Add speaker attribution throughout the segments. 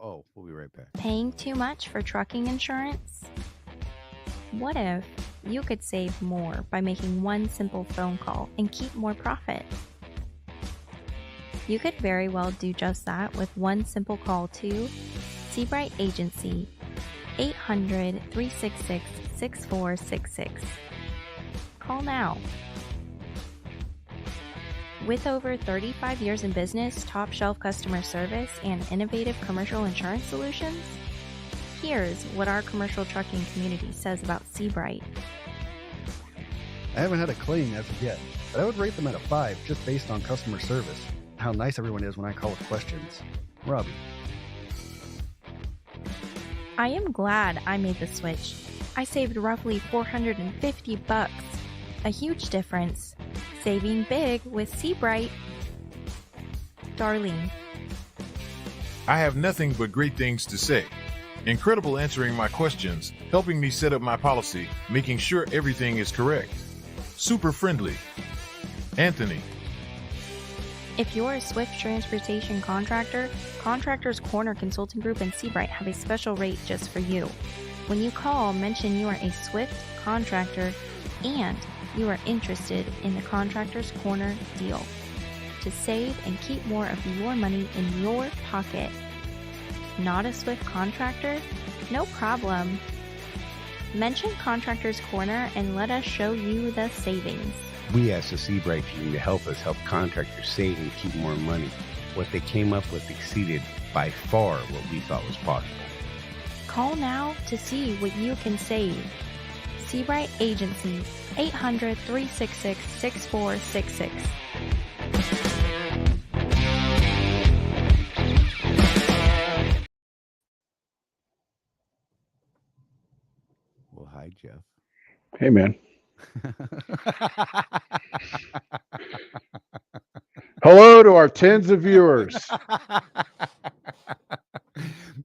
Speaker 1: Oh, we'll be right back.
Speaker 2: Paying too much for trucking insurance? What if you could save more by making one simple phone call and keep more profit? You could very well do just that with one simple call to Seabright Agency, 800-366-6466. Call now. With over 35 years in business, top shelf customer service, and innovative commercial insurance solutions, here's what our commercial trucking community says about Seabright.
Speaker 1: I haven't had a claim as of yet, but I would rate them at a 5 just based on customer service. How nice everyone is when I call with questions. Robbie.
Speaker 2: I am glad I made the switch. I saved roughly $450. A huge difference. Saving big with Seabright. Darlene.
Speaker 3: I have nothing but great things to say. Incredible answering my questions, helping me set up my policy, making sure everything is correct. Super friendly. Anthony.
Speaker 2: If you're a Swift transportation contractor, Contractors Corner Consulting Group and Seabright have a special rate just for you. When you call, mention you are a Swift contractor and you are interested in the Contractors Corner deal to save and keep more of your money in your pocket. Not a Swift contractor? No problem. Mention Contractors Corner and let us show you the savings.
Speaker 4: We asked the Seabright team to help us help contractors save and keep more money. What they came up with exceeded by far what we thought was possible.
Speaker 2: Call now to see what you can save. Seabright Agency, 800-366-6466.
Speaker 1: Well, hi, Jeff.
Speaker 5: Hey, man. Hello to our tens of viewers.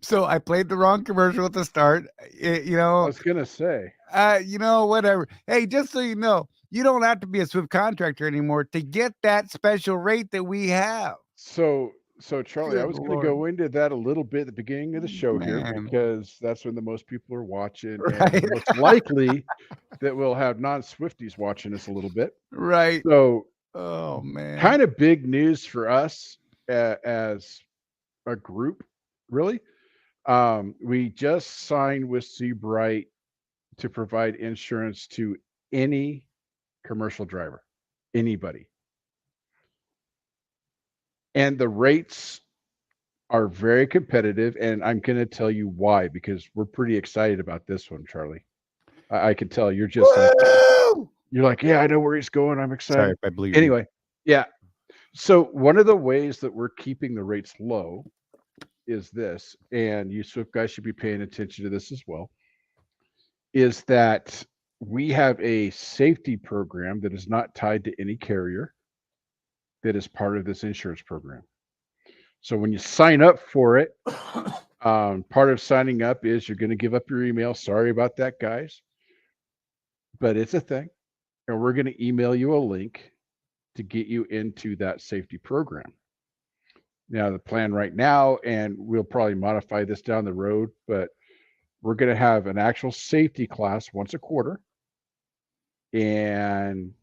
Speaker 1: So I played the wrong commercial at the start.
Speaker 5: I was going to say.
Speaker 1: Whatever. Hey, just so you know, you don't have to be a Swift contractor anymore to get that special rate that we have.
Speaker 5: So Charlie, I
Speaker 1: Good
Speaker 5: was going
Speaker 1: Lord.
Speaker 5: to go into that a little bit at the beginning of the show here
Speaker 1: Man.
Speaker 5: because that's when the most people are watching.
Speaker 1: Right.
Speaker 5: And it's likely that we'll have non-Swifties watching us a little bit.
Speaker 1: Right.
Speaker 5: So,
Speaker 1: Oh, man.
Speaker 5: kind of big news for us as a group, really. We just signed with Seabright to provide insurance to any commercial driver, anybody. And the rates are very competitive, and I'm going to tell you why, because we're pretty excited about this one, Charlie. I can tell you're just you're like, yeah, I know where he's going. I'm excited.
Speaker 1: Sorry if I blew you.
Speaker 5: Anyway, yeah. So one of the ways that we're keeping the rates low is this, and you Swift guys should be paying attention to this as well, is that we have a safety program that is not tied to any carrier that is part of this insurance program. So when you sign up for it, part of signing up is you're going to give up your email. Sorry about that, guys, but it's a thing. And we're going to email you a link to get you into that safety program. Now, the plan right now, and we'll probably modify this down the road, but we're going to have an actual safety class once a quarter. And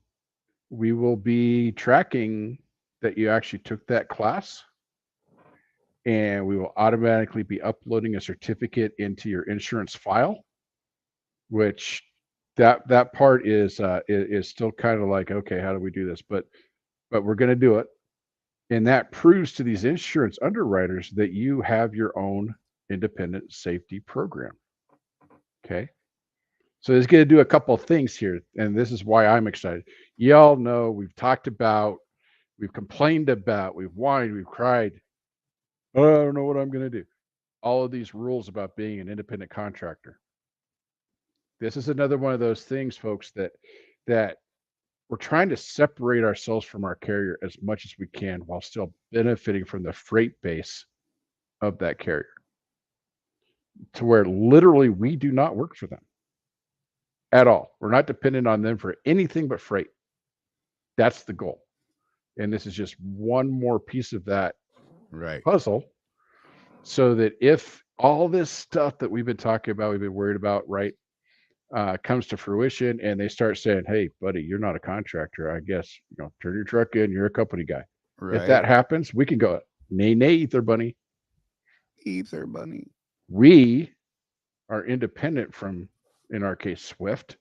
Speaker 5: we will be tracking that you actually took that class. And we will automatically be uploading a certificate into your insurance file, which that part is still kind of like, okay, how do we do this? But we're going to do it. And that proves to these insurance underwriters that you have your own independent safety program. Okay. So it's going to do a couple of things here. And this is why I'm excited. Y'all know we've talked about, we've complained about, we've whined, we've cried. Oh, I don't know what I'm going to do. All of these rules about being an independent contractor. This is another one of those things, folks, that we're trying to separate ourselves from our carrier as much as we can while still benefiting from the freight base of that carrier, to where literally we do not work for them at all. We're not dependent on them for anything but freight. That's the goal. And this is just one more piece of that
Speaker 1: right
Speaker 5: puzzle so that if all this stuff that we've been talking about, we've been worried about, right, comes to fruition, and they start saying, "Hey, buddy, you're not a contractor. I guess turn your truck in. You're a company guy." If
Speaker 4: Right.
Speaker 5: that happens, we can go, "Nay, nay, Ether Bunny.
Speaker 4: Ether bunny.
Speaker 5: We are independent from, in our case, Swift,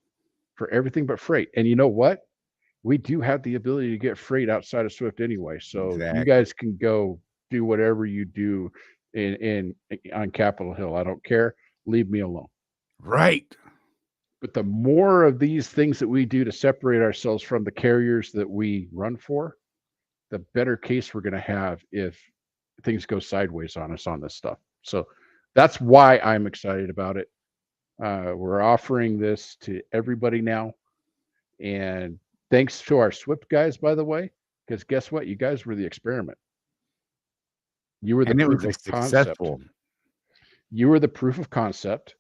Speaker 5: for everything but freight." And you know what? We do have the ability to get freight outside of Swift anyway. So you
Speaker 4: Exactly.
Speaker 5: guys can go do whatever you do in on Capitol Hill. I don't care. Leave me alone.
Speaker 4: Right.
Speaker 5: But the more of these things that we do to separate ourselves from the carriers that we run for, the better case we're going to have if things go sideways on us on this stuff. So that's why I'm excited about it. We're offering this to everybody now. And thanks to our Swift guys, by the way, because guess what? You guys were the experiment. You were the
Speaker 4: And it
Speaker 5: proof
Speaker 4: was a
Speaker 5: of concept.
Speaker 4: successful.
Speaker 5: You were the proof of concept.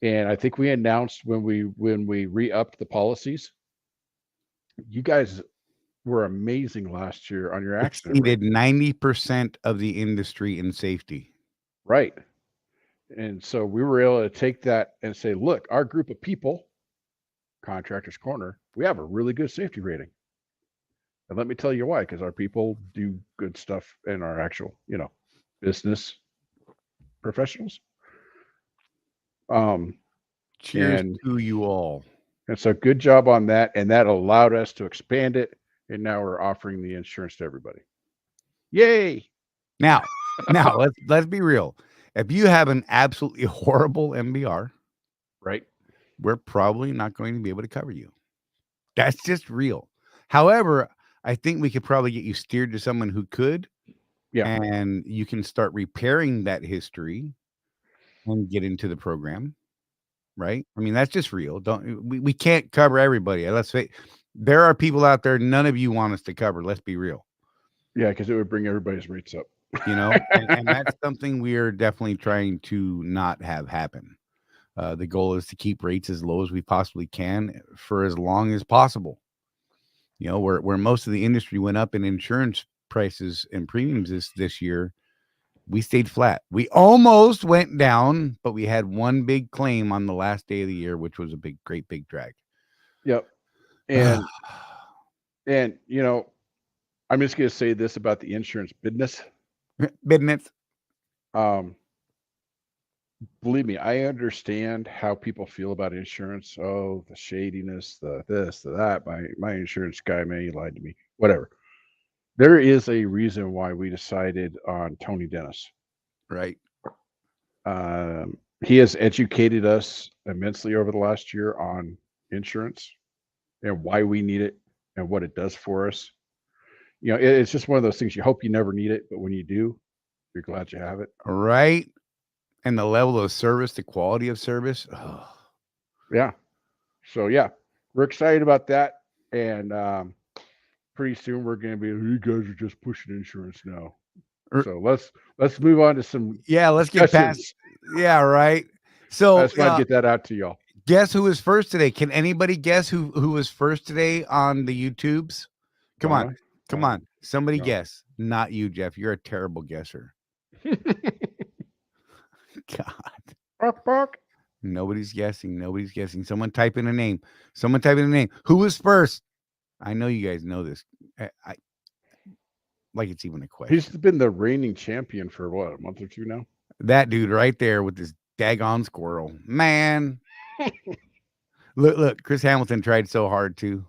Speaker 5: And I think we announced when we re-upped the policies, you guys were amazing last year on your accident rate.
Speaker 4: Exceeded 90% of the industry in safety.
Speaker 5: Right. And so we were able to take that and say, look, our group of people, Contractors Corner, we have a really good safety rating. And let me tell you why, because our people do good stuff and are actual, business professionals.
Speaker 4: Cheers
Speaker 5: And
Speaker 4: to you all.
Speaker 5: and so good job on that. And that allowed us to expand it. And now we're offering the insurance to everybody. Yay.
Speaker 4: Now let's be real. If you have an absolutely horrible MBR,
Speaker 5: Right.
Speaker 4: we're probably not going to be able to cover you. That's just real. However, I think we could probably get you steered to someone who could.
Speaker 5: Yeah.
Speaker 4: And you can start repairing that history and get into the program. Right? I mean, that's just real. We can't cover everybody. Let's say there are people out there none of you want us to cover. Let's be real.
Speaker 5: Yeah, because it would bring everybody's rates up.
Speaker 4: And that's something we are definitely trying to not have happen. The goal is to keep rates as low as we possibly can for as long as possible. Where most of the industry went up in insurance prices and premiums this year, we stayed flat. We almost went down, but we had one big claim on the last day of the year, which was a great big drag.
Speaker 5: Yep. And I'm just going to say this about the insurance business. Believe me, I understand how people feel about insurance. Oh, the shadiness, the this, the that. My insurance guy, man, he lied to me. Whatever. There is a reason why we decided on Tony Dennis.
Speaker 4: Right.
Speaker 5: He has educated us immensely over the last year on insurance and why we need it and what it does for us. It's just one of those things. You hope you never need it, but when you do, you're glad you have it.
Speaker 4: Right. And the level of service, the quality of service. Oh.
Speaker 5: Yeah. So yeah, we're excited about that. And pretty soon we're going to be, you guys are just pushing insurance now. So let's move on to some.
Speaker 4: Yeah, let's get past. Yeah, right. So
Speaker 5: I just want to get that out to y'all.
Speaker 4: Guess who was first today? Can anybody guess who was first today on the YouTubes? Come on. Somebody guess. Not you, Jeff. You're a terrible guesser. God.
Speaker 5: Bark, bark.
Speaker 4: Nobody's guessing. Someone type in a name. Who was first? I know you guys know this. I like it's even a question.
Speaker 5: He's been the reigning champion for what, a month or two now?
Speaker 4: That dude right there with this daggone squirrel. Man. Look, Chris Hamilton tried so hard too.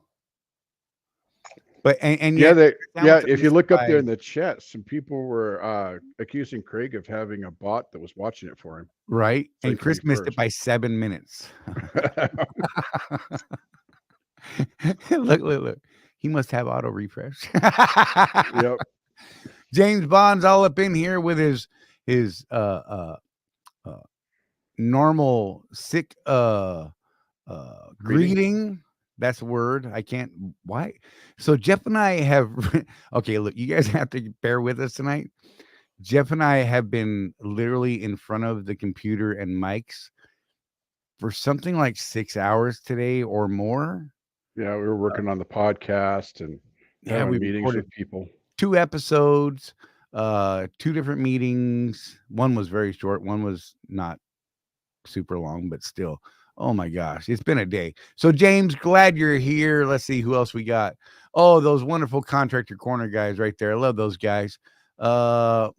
Speaker 4: But and
Speaker 5: if you look up there in the chat, some people were accusing Craig of having a bot that was watching it for him.
Speaker 4: Right. So and Chris missed it by 7 minutes. Look. He must have auto refresh.
Speaker 5: Yep.
Speaker 4: James Bond's all up in here with his normal sick greeting. That's a word. I can't. Why? So Jeff and I have. Okay, look, you guys have to bear with us tonight. Jeff and I have been literally in front of the computer and mics for something like 6 hours today or more.
Speaker 5: Yeah, we were working on the podcast and having meetings with people.
Speaker 4: 2 episodes. 2 different meetings. One was very short. One was not super long, but still. Oh my gosh, it's been a day. So James, glad you're here. Let's see who else we got. Oh, those wonderful Contractor Corner guys right there. I love those guys. Let's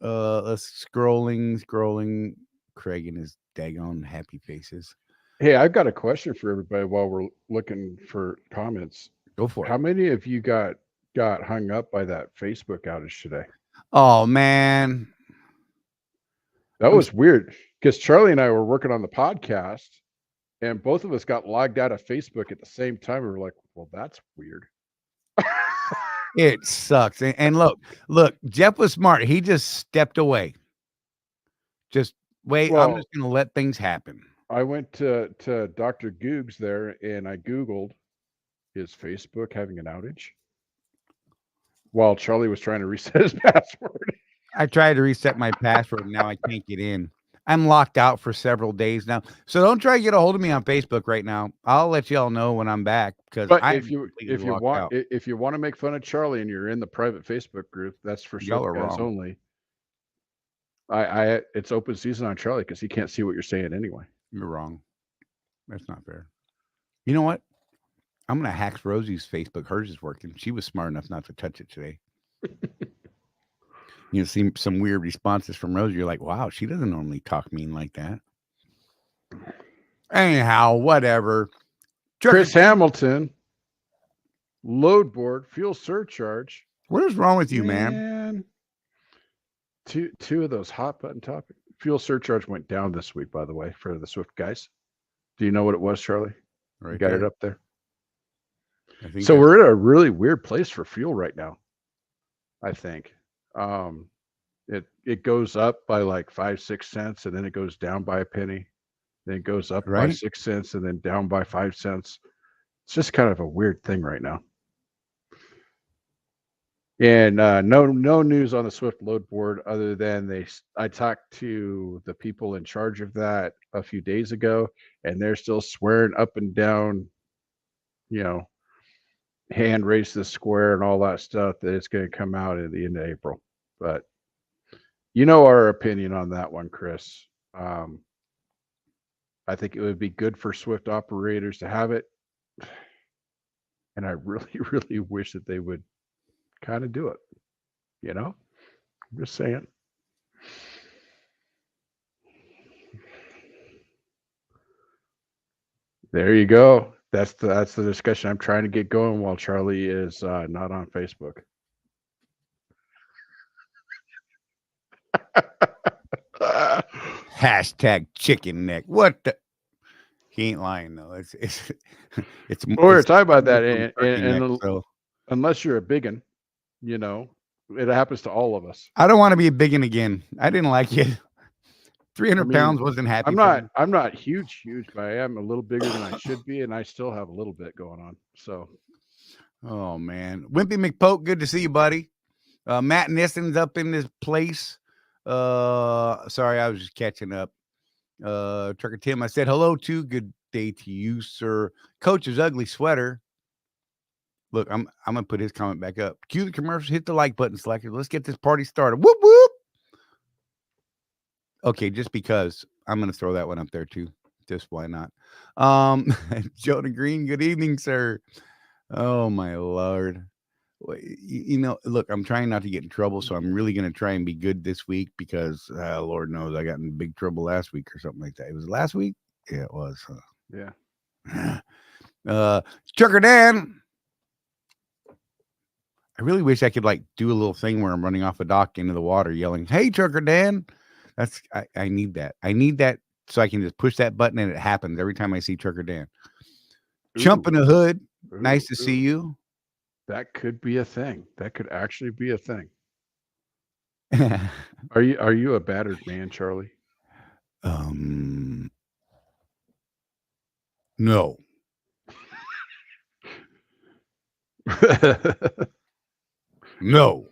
Speaker 4: scrolling. Craig and his daggone happy faces.
Speaker 5: Hey, I've got a question for everybody while we're looking for comments.
Speaker 4: Go for
Speaker 5: How
Speaker 4: it.
Speaker 5: many of you got hung up by that Facebook outage today?
Speaker 4: Oh man,
Speaker 5: That was weird because Charlie and I were working on the podcast and both of us got logged out of Facebook at the same time. We were like, well, that's weird.
Speaker 4: it sucks. And look, Jeff was smart. He just stepped away. Just wait. I'm
Speaker 5: Well,
Speaker 4: just gonna let things happen.
Speaker 5: I went to Dr. Googs there and I Googled, is Facebook having an outage? While Charlie was trying to reset his password.
Speaker 4: I tried to reset my password. And now I can't get in. I'm locked out for several days now. So don't try to get a hold of me on Facebook right now. I'll let y'all know when I'm back because
Speaker 5: But
Speaker 4: I'm
Speaker 5: if you
Speaker 4: out.
Speaker 5: want to make fun of Charlie and you're in the private Facebook group, that's for
Speaker 4: Y'all
Speaker 5: Swift
Speaker 4: are
Speaker 5: guys
Speaker 4: wrong.
Speaker 5: only. It's open season on Charlie because he can't see what you're saying anyway.
Speaker 4: You're wrong. That's not fair. You know what? I'm gonna hack Rosie's Facebook. Hers is working. She was smart enough not to touch it today. You see some weird responses from Rosie. You're like, wow, she doesn't normally talk mean like that. Anyhow, whatever.
Speaker 5: Chris Hamilton, load board, fuel surcharge.
Speaker 4: What is wrong with you, man?
Speaker 5: Two of those hot button topics. Fuel surcharge went down this week, by the way, for the Swift guys. Do you know what it was, Charlie?
Speaker 4: Right,
Speaker 5: you got it up there.
Speaker 4: So
Speaker 5: we're at a really weird place for fuel right now. I think it goes up by like 5-6 cents, and then it goes down by a penny. Then it goes up by 6 cents, and then down by 5 cents. It's just kind of a weird thing right now. And no news on the Swift load board other than I talked to the people in charge of that a few days ago, and they're still swearing up and down, hand raise the square and all that stuff that it's going to come out at the end of April. But our opinion on that one, Chris. I think it would be good for Swift operators to have it. And I really, really wish that they would kind of do it. I'm just saying. There you go. That's the discussion I'm trying to get going while Charlie is not on Facebook.
Speaker 4: Hashtag chicken neck. What the? He ain't lying though. It's
Speaker 5: we're talking about that, and
Speaker 4: neck, so.
Speaker 5: Unless you're a biggin, it happens to all of us.
Speaker 4: I don't want to be a biggin again. I didn't like it. 300 pounds wasn't happy.
Speaker 5: I'm not huge, but I am a little bigger than I should be, and I still have a little bit going on. So,
Speaker 4: oh man, Wimpy McPoke, good to see you, buddy. Matt Nissen's up in this place. Sorry, I was just catching up. Trucker Tim, I said hello to. Good day to you, sir. Coach's ugly sweater. Look, I'm gonna put his comment back up. Cue the commercials. Hit the like button, Slacker. Let's get this party started. Whoop whoop. Okay, just because I'm gonna throw that one up there too. Just why not? Jonah Green. Good evening, sir. Oh my Lord. Look, I'm trying not to get in trouble, so I'm really going to try and be good this week because Lord knows I got in big trouble last week or something like that. It was last week? Yeah, it was.
Speaker 5: Yeah.
Speaker 4: Trucker Dan. I really wish I could do a little thing where I'm running off a dock into the water yelling, "Hey, Trucker Dan." I need that. I need that so I can just push that button and it happens every time I see Trucker Dan. Chump in the hood. Nice to see you.
Speaker 5: That could be a thing. That could actually be a thing. Are you a battered man, Charlie?
Speaker 4: No. No.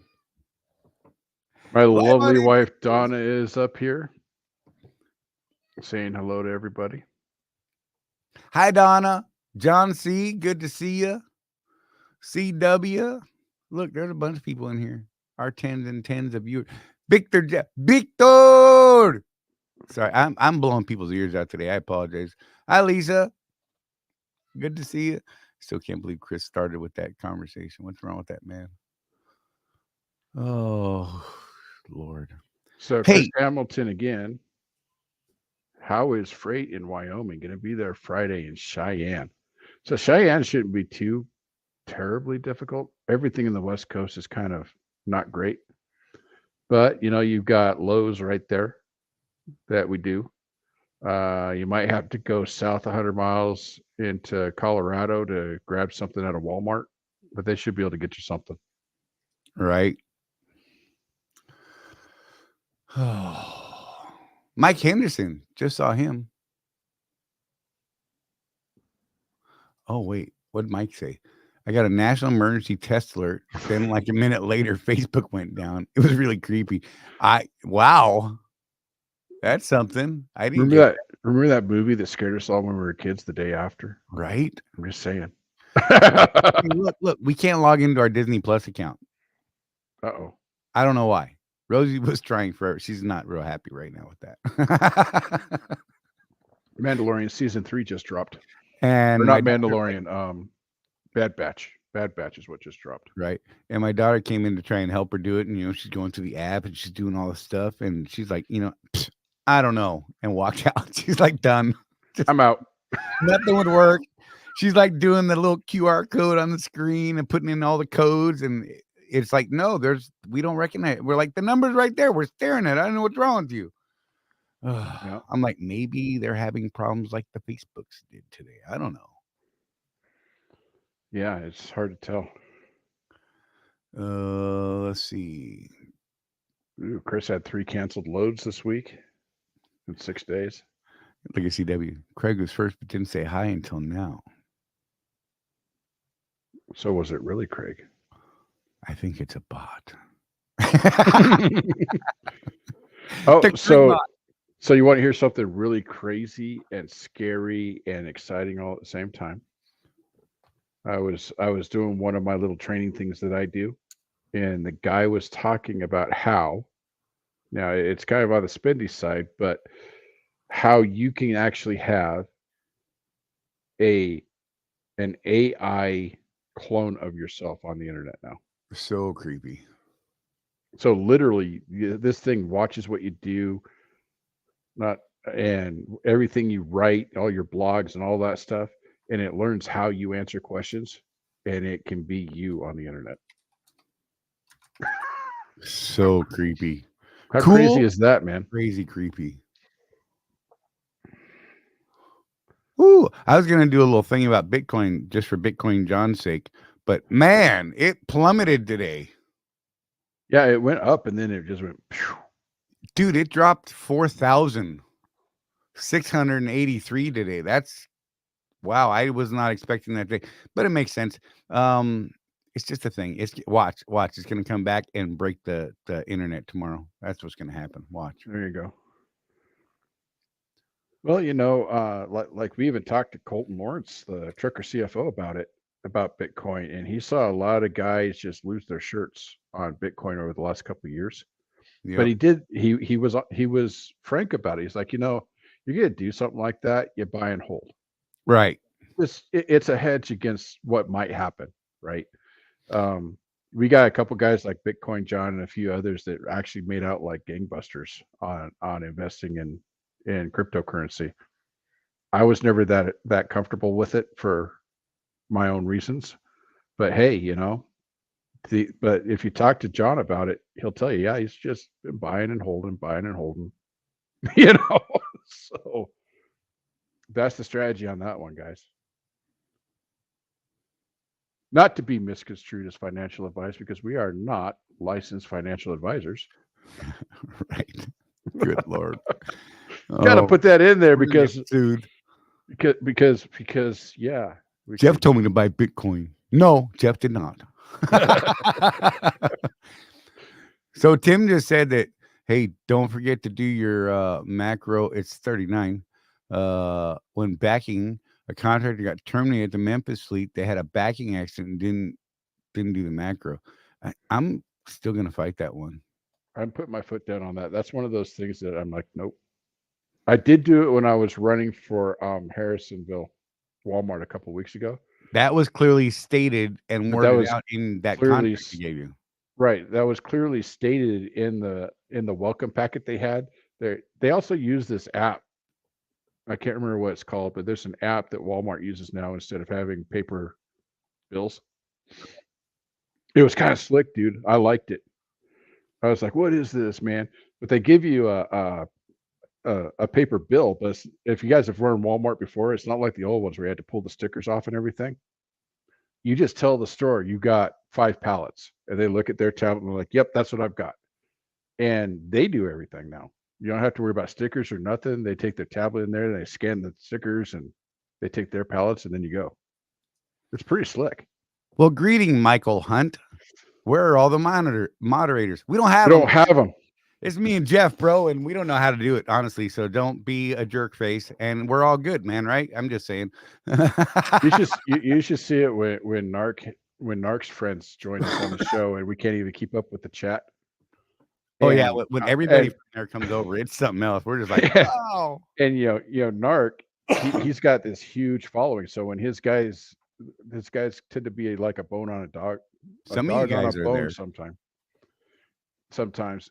Speaker 5: My lovely wife Donna is up here saying hello to everybody.
Speaker 4: Hi, Donna. John C. Good to see you. CW. Look, there's a bunch of people in here. our tens and tens of viewers. Victor. Sorry, I'm blowing people's ears out today. I apologize. Hi, Lisa. Good to see you. Still can't believe Chris started with that conversation. What's wrong with that man? Oh, Lord.
Speaker 5: So
Speaker 4: Hey.
Speaker 5: Chris Hamilton again. How is freight in Wyoming going to be there Friday in Cheyenne? So Cheyenne shouldn't be too terribly difficult. Everything in the West Coast is kind of not great. But, you've got Lowe's right there that we do. You might have to go south 100 miles into Colorado to grab something at a Walmart, but they should be able to get you something.
Speaker 4: Right. Mike Henderson, just saw him. Oh, wait. What did Mike say? I got a national emergency test alert. Then, like a minute later, Facebook went down. It was really creepy. Wow. That's something. I didn't
Speaker 5: Remember that movie that scared us all when we were kids the day after?
Speaker 4: Right.
Speaker 5: I'm just saying.
Speaker 4: Look, we can't log into our Disney Plus account.
Speaker 5: Uh-oh.
Speaker 4: I don't know why. Rosie was trying forever. She's not real happy right now with that.
Speaker 5: Mandalorian season 3 just dropped.
Speaker 4: And
Speaker 5: or not Mandalorian. Bad Batch. Bad Batch is what just dropped.
Speaker 4: Right. And my daughter came in to try and help her do it. And, she's going through the app and she's doing all this stuff. And she's like, I don't know. And walked out. She's like, done.
Speaker 5: I'm out.
Speaker 4: Nothing would work. She's like doing the little QR code on the screen and putting in all the codes. And it's like, no, we don't recognize it. We're like, the number's right there. We're staring at it. I don't know what's wrong with you.
Speaker 5: Yeah.
Speaker 4: I'm like, maybe they're having problems like the Facebooks did today. I don't know.
Speaker 5: Yeah, it's hard to tell.
Speaker 4: Let's see.
Speaker 5: Ooh, Chris had 3 canceled loads this week in 6 days.
Speaker 4: Look at CW. Craig was first, but didn't say hi until now.
Speaker 5: So was it really Craig?
Speaker 4: I think it's a bot.
Speaker 5: So you want to hear something really crazy and scary and exciting all at the same time? I was doing one of my little training things that I do, and the guy was talking about how, now it's kind of on the spendy side, but how you can actually have an AI clone of yourself on the internet now.
Speaker 4: So creepy.
Speaker 5: So literally, this thing watches what you do, and everything you write, all your blogs and all that stuff, and it learns how you answer questions, and it can be you on the internet.
Speaker 4: So creepy.
Speaker 5: How crazy is that, man?
Speaker 4: Crazy creepy. Ooh, I was gonna do a little thing about Bitcoin just for Bitcoin John's sake, but man, it plummeted today.
Speaker 5: Yeah, it went up and then it just went. Phew.
Speaker 4: Dude, it dropped 4,683 today. That's wow. I was not expecting that today, but it makes sense. It's just a thing. It's watch. It's gonna come back and break the internet tomorrow. That's what's gonna happen. Watch.
Speaker 5: There you go. Well, like we even talked to Colton Lawrence, the Trucker CFO, about Bitcoin, and he saw a lot of guys just lose their shirts on Bitcoin over the last couple of years. Yep. But he was frank about it. He's like, you're gonna do something like that, you buy and hold.
Speaker 4: Right.
Speaker 5: It's a hedge against what might happen, right? We got a couple guys like Bitcoin John and a few others that actually made out like gangbusters on investing in cryptocurrency. I was never that comfortable with it for my own reasons, but hey, but if you talk to John about it, he'll tell you, yeah, he's just been buying and holding. So that's the strategy on that one, guys. Not to be misconstrued as financial advice, because we are not licensed financial advisors.
Speaker 4: Right. Good Lord.
Speaker 5: Got to put that in there because yeah.
Speaker 4: Jeff told me to buy Bitcoin. No, Jeff did not. So Tim just said that, hey, don't forget to do your macro. It's 39. When backing, a contractor got terminated at the Memphis fleet. They had a backing accident and didn't do the macro. I'm Still gonna fight that one.
Speaker 5: I'm putting my foot down on that. That's one of those things that I'm like, nope. I did do it when I was running for Harrisonville Walmart a couple weeks ago.
Speaker 4: That was clearly stated and
Speaker 5: But that
Speaker 4: worded
Speaker 5: was
Speaker 4: out in that
Speaker 5: clearly
Speaker 4: contract he gave you.
Speaker 5: Right. That was clearly stated in the welcome packet they had. They also use this app. I can't remember what it's called, but there's an app that Walmart uses now instead of having paper bills. It was kind of slick, dude. I liked it. I was like, "What is this, man?" But they give you a paper bill. But if you guys have run Walmart before, it's not like the old ones where you had to pull the stickers off and everything. You just tell the store you got 5 pallets, and they look at their tablet and they're like, "Yep, that's what I've got." And they do everything now. You don't have to worry about stickers or nothing. They take their tablet in there and they scan the stickers and they take their pallets and then you go. It's pretty slick.
Speaker 4: Well, greeting, Michael Hunt. Where are all the moderators? We don't have
Speaker 5: We
Speaker 4: them.
Speaker 5: don't have them.
Speaker 4: It's me and Jeff, bro, and we don't know how to do it, honestly. So don't be a jerk face, and we're all good, man. Right? I'm just saying.
Speaker 5: You should see it when Narc's friends join us on the show and we can't even keep up with the chat.
Speaker 4: Oh yeah,
Speaker 5: And,
Speaker 4: when everybody from there comes over, it's something else. We're just like, wow.
Speaker 5: And Narc, he's got this huge following. So when his guys tend to be like a bone on a dog.
Speaker 4: Some of you guys are there
Speaker 5: sometimes.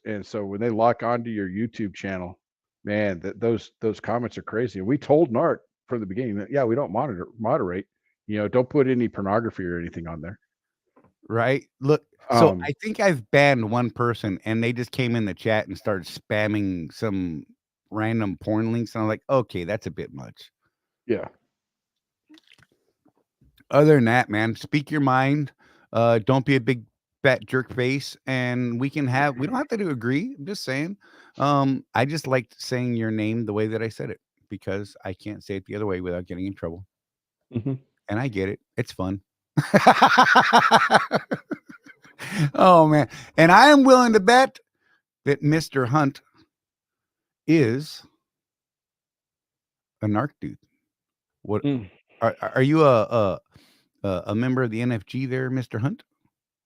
Speaker 5: And so when they lock onto your YouTube channel, man, those comments are crazy. And we told Narc from the beginning that, yeah, we don't moderate, don't put any pornography or anything on there.
Speaker 4: Right. Look, so I think I've banned one person and they just came in the chat and started spamming some random porn links. And I'm like, okay, that's a bit much.
Speaker 5: Yeah.
Speaker 4: Other than that, man, speak your mind. Don't be a big fat jerk face, and we don't have to agree. I'm just saying. I just liked saying your name the way that I said it because I can't say it the other way without getting in trouble.
Speaker 5: Mm-hmm.
Speaker 4: And I get it. It's fun. Oh man. And I am willing to bet that Mr. Hunt is a narc dude. What are you a member of the NFG there, Mr. Hunt?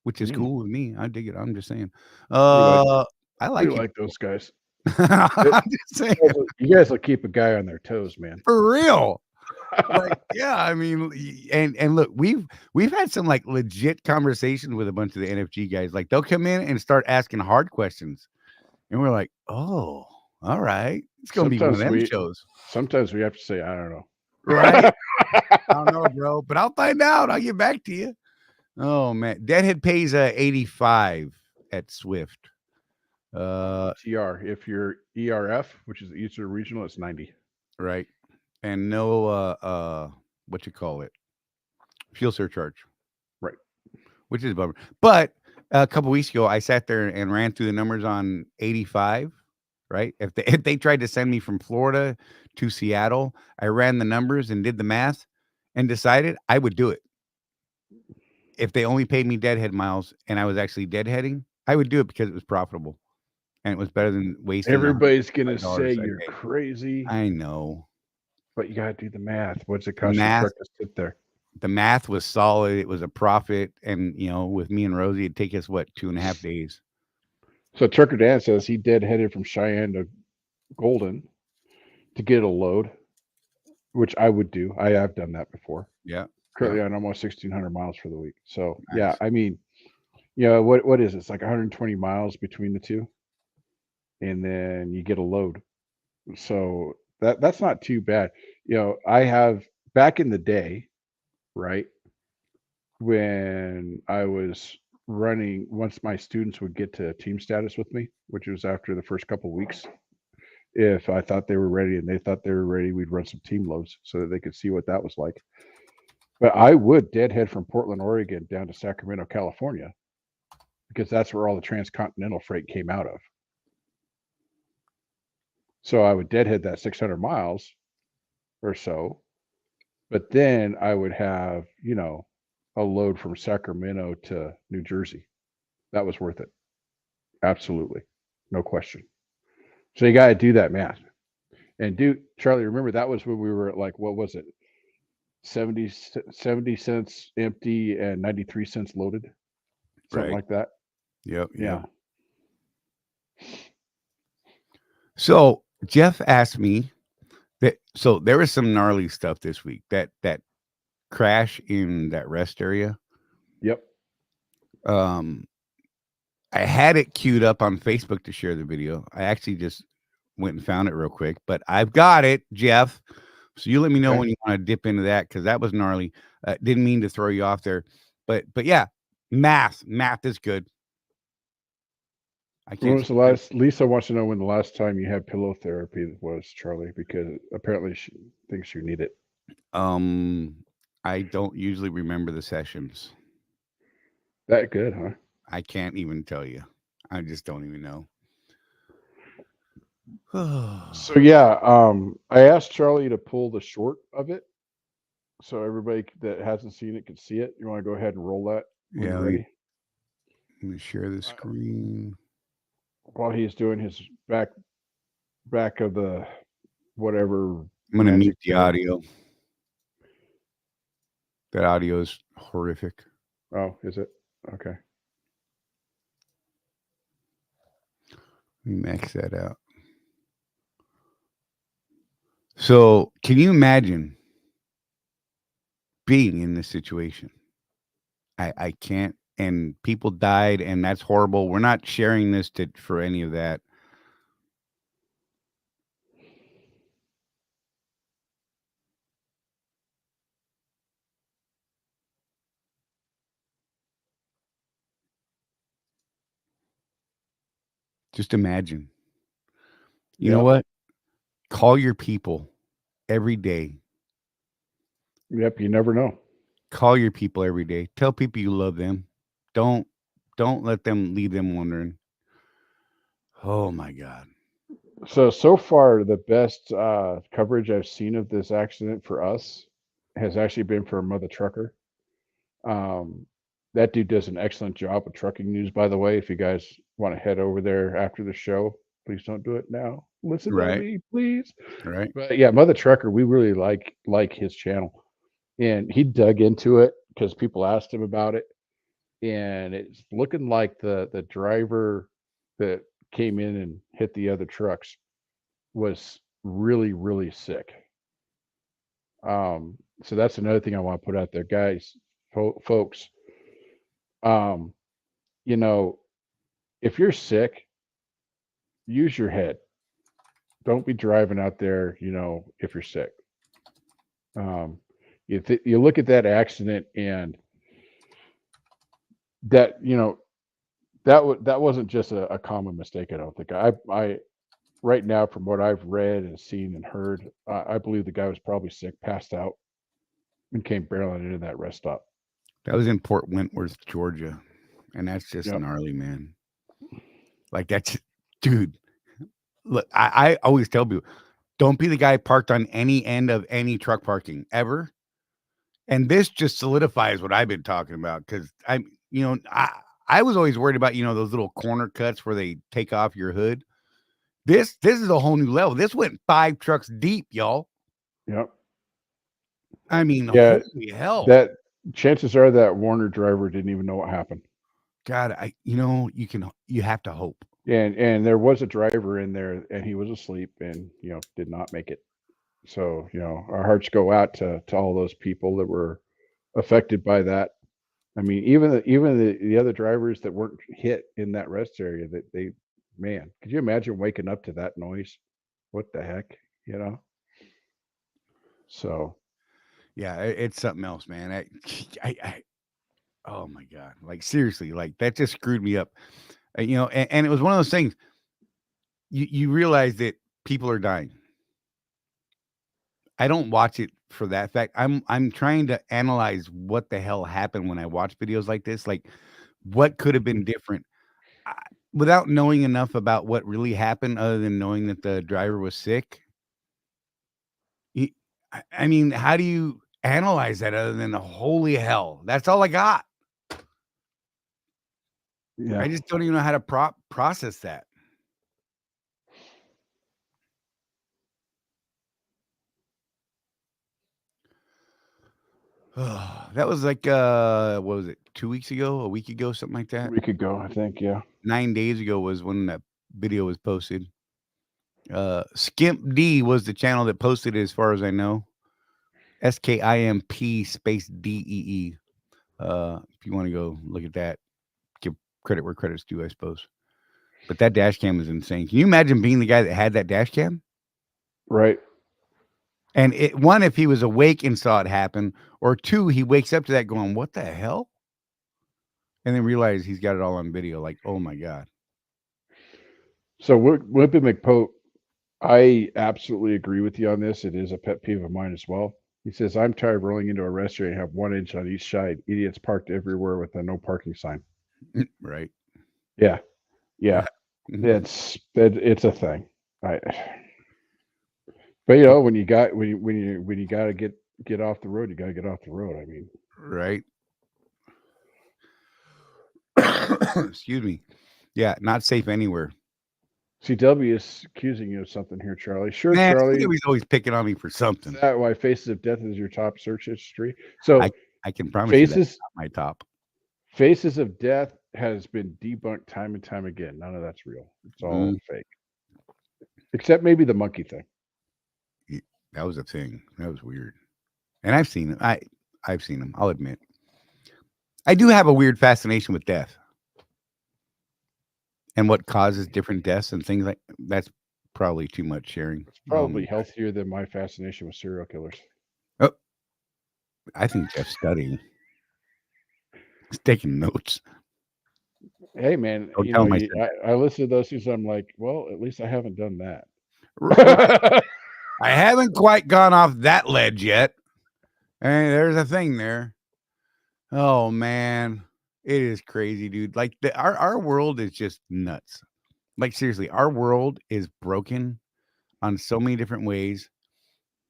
Speaker 4: Which is cool with me. I dig it. I'm just saying. I like
Speaker 5: those guys.
Speaker 4: I'm just saying.
Speaker 5: You guys will keep a guy on their toes, man.
Speaker 4: For real. Like, yeah, I mean, and look, we've had some like legit conversations with a bunch of the NFG guys. Like they'll come in and start asking hard questions, and we're like, oh, all right, it's gonna be one of them shows.
Speaker 5: Sometimes we have to say, I don't know,
Speaker 4: right? I don't know, bro, but I'll find out. I'll get back to you. Oh man, Deadhead pays 85 at Swift.
Speaker 5: TR. If you're ERF, which is Eastern Regional, it's 90.
Speaker 4: Right. And no what you call it? Fuel surcharge.
Speaker 5: Right.
Speaker 4: Which is a bummer. But a couple weeks ago, I sat there and ran through the numbers on 85. Right. If they tried to send me from Florida to Seattle, I ran the numbers and did the math and decided I would do it. If they only paid me deadhead miles and I was actually deadheading, I would do it because it was profitable and it was better than wasting.
Speaker 5: Everybody's gonna say you're crazy.
Speaker 4: I know,
Speaker 5: but you gotta do the math. What's it cost to sit there?
Speaker 4: The math was solid. It was a profit, and with me and Rosie, it'd take us 2.5 days.
Speaker 5: So Trucker Dan says he deadheaded from Cheyenne to Golden to get a load, which I would do. I have done that before.
Speaker 4: Yeah.
Speaker 5: Currently on almost 1,600 miles for the week. So nice. Yeah, I mean, what is it? It's like 120 miles between the two, and then you get a load. So that's not too bad. I have back in the day, right, when I was running, once my students would get to team status with me, which was after the first couple of weeks, if I thought they were ready and they thought they were ready, we'd run some team loads so that they could see what that was like. But I would deadhead from Portland, Oregon down to Sacramento, California, because that's where all the transcontinental freight came out of. So I would deadhead that 600 miles or so, but then I would have, a load from Sacramento to New Jersey. That was worth it. Absolutely. No question. So you got to do that math. And Charlie, remember that was when we were at like, what was it? 70 cents empty and 93 cents loaded. Something like that.
Speaker 4: Yep.
Speaker 5: Yeah.
Speaker 4: So Jeff asked me that. So there was some gnarly stuff this week. That crash in that rest area.
Speaker 5: Yep.
Speaker 4: I had it queued up on Facebook to share the video. I actually just went and found it real quick, but I've got it, Jeff. So you let me know
Speaker 5: Okay.
Speaker 4: when you want to dip into that, because that was gnarly. Didn't mean to throw you off there, but yeah, math is good. I
Speaker 5: When
Speaker 4: can't.
Speaker 5: was the last? Lisa wants to know when the last time you had pillow therapy was, Charlie, because apparently she thinks you need it.
Speaker 4: I don't usually remember the sessions.
Speaker 5: That good, huh?
Speaker 4: I can't even tell you. I just don't even know.
Speaker 5: So yeah, I asked Charlie to pull the short of it, so everybody that hasn't seen it can see it. You want to go ahead and roll that when
Speaker 4: Yeah,
Speaker 5: you're ready?
Speaker 4: let me share the screen.
Speaker 5: While he's doing his back of the whatever.
Speaker 4: I'm gonna
Speaker 5: magic
Speaker 4: mute the
Speaker 5: thing.
Speaker 4: audio. That audio is horrific.
Speaker 5: Oh, is it? Okay.
Speaker 4: Let me max that out. So, can you imagine being in this situation? I can't. And people died, and that's horrible. We're not sharing this for any of that. Just imagine. You know what? Call your people every day.
Speaker 5: Yep. You never know.
Speaker 4: Call your people every day. Tell people you love them. Don't let them leave them wondering. Oh my God.
Speaker 5: So far, the best coverage I've seen of this accident for us has actually been for Mother Trucker. That dude does an excellent job with trucking news, by the way. If you guys want to head over there after the show, please don't do it now. Listen to
Speaker 4: Right.
Speaker 5: me, please.
Speaker 4: Right.
Speaker 5: But yeah, Mother Trucker, we really like his channel, and he dug into it because people asked him about it, and it's looking like the driver that came in and hit the other trucks was really sick. So that's another thing I want to put out there, guys, folks. Um, you know, if you're sick, use your head. Don't be driving out there, if you're sick. You look at that accident, and that that wasn't just a common mistake. I don't think. I right now, from what I've read and seen and heard, I believe the guy was probably sick, passed out, and came barreling into that rest stop.
Speaker 4: That was in Port Wentworth, Georgia. And that's just
Speaker 5: Yep.
Speaker 4: gnarly, man. Like, that's, dude. Look, I always tell people, don't be the guy parked on any end of any truck parking ever. And this just solidifies what I've been talking about, because I was always worried about, those little corner cuts where they take off your hood. This is a whole new level. This went 5 trucks deep, y'all.
Speaker 5: Yep.
Speaker 4: I mean,
Speaker 5: Yeah,
Speaker 4: holy hell.
Speaker 5: that chances are that Warner driver didn't even know what happened.
Speaker 4: God, you have to hope.
Speaker 5: And there was a driver in there, and he was asleep, and did not make it. So our hearts go out to all those people that were affected by that. I mean, even the other drivers that weren't hit in that rest area, that man, could you imagine waking up to that noise? What the heck, So
Speaker 4: Yeah, it's something else, man. Oh my God, like, seriously, like, that just screwed me up. And it was one of those things. You realize that people are dying. I don't watch it for that fact. I'm trying to analyze what the hell happened when I watch videos like this. Like, what could have been different, I, without knowing enough about what really happened, other than knowing that the driver was sick. I mean, how do you analyze that other than holy hell? That's all I got.
Speaker 5: yeah,
Speaker 4: I just don't even know how to process that. That was like what was it? 2 weeks ago, a week ago, something like
Speaker 5: A
Speaker 4: that.
Speaker 5: week ago, I think. Yeah.
Speaker 4: 9 days ago was when that video was posted. Skimp D was the channel that posted it, as far as I know. SKIMP space DEE. If you want to go look at that, give credit where credit's due, I suppose. But that dash cam is insane. Can you imagine being the guy that had that dash cam?
Speaker 5: Right.
Speaker 4: And one, if he was awake and saw it happen, or two, he wakes up to that going, "What the hell?" And then realize he's got it all on video. Like, oh my God.
Speaker 5: So Wimpy McPote, I absolutely agree with you on this. It is a pet peeve of mine as well. He says, I'm tired of rolling into a restaurant and have 1 inch on each side. Idiots parked everywhere with a no parking sign.
Speaker 4: Right.
Speaker 5: Yeah. Yeah. It's a thing. But you know, when you got to get off the road, you got to get off the road. I mean,
Speaker 4: right. Excuse me. Yeah, not safe anywhere.
Speaker 5: CW is accusing you of something here, Charlie. Sure,
Speaker 4: Man,
Speaker 5: Charlie.
Speaker 4: CW's always picking on me for something.
Speaker 5: Is that why Faces of Death is your top search history? So
Speaker 4: I can promise you that's not my top.
Speaker 5: Faces of Death has been debunked time and time again. None of that's real. It's all fake. Except maybe the monkey thing.
Speaker 4: That was a thing. That was weird. And I've seen them. I've seen them. I'll admit. I do have a weird fascination with death. And what causes different deaths and things like that's probably too much sharing.
Speaker 5: It's probably healthier than my fascination with serial killers.
Speaker 4: Oh, I think Jeff's studying. He's taking notes.
Speaker 5: Hey, man, I listen to those things. I'm like, well, at least I haven't done that.
Speaker 4: I haven't quite gone off that ledge yet. And there's a thing there. Oh, man. It is crazy, dude. Like our world is just nuts. Like seriously, our world is broken on so many different ways.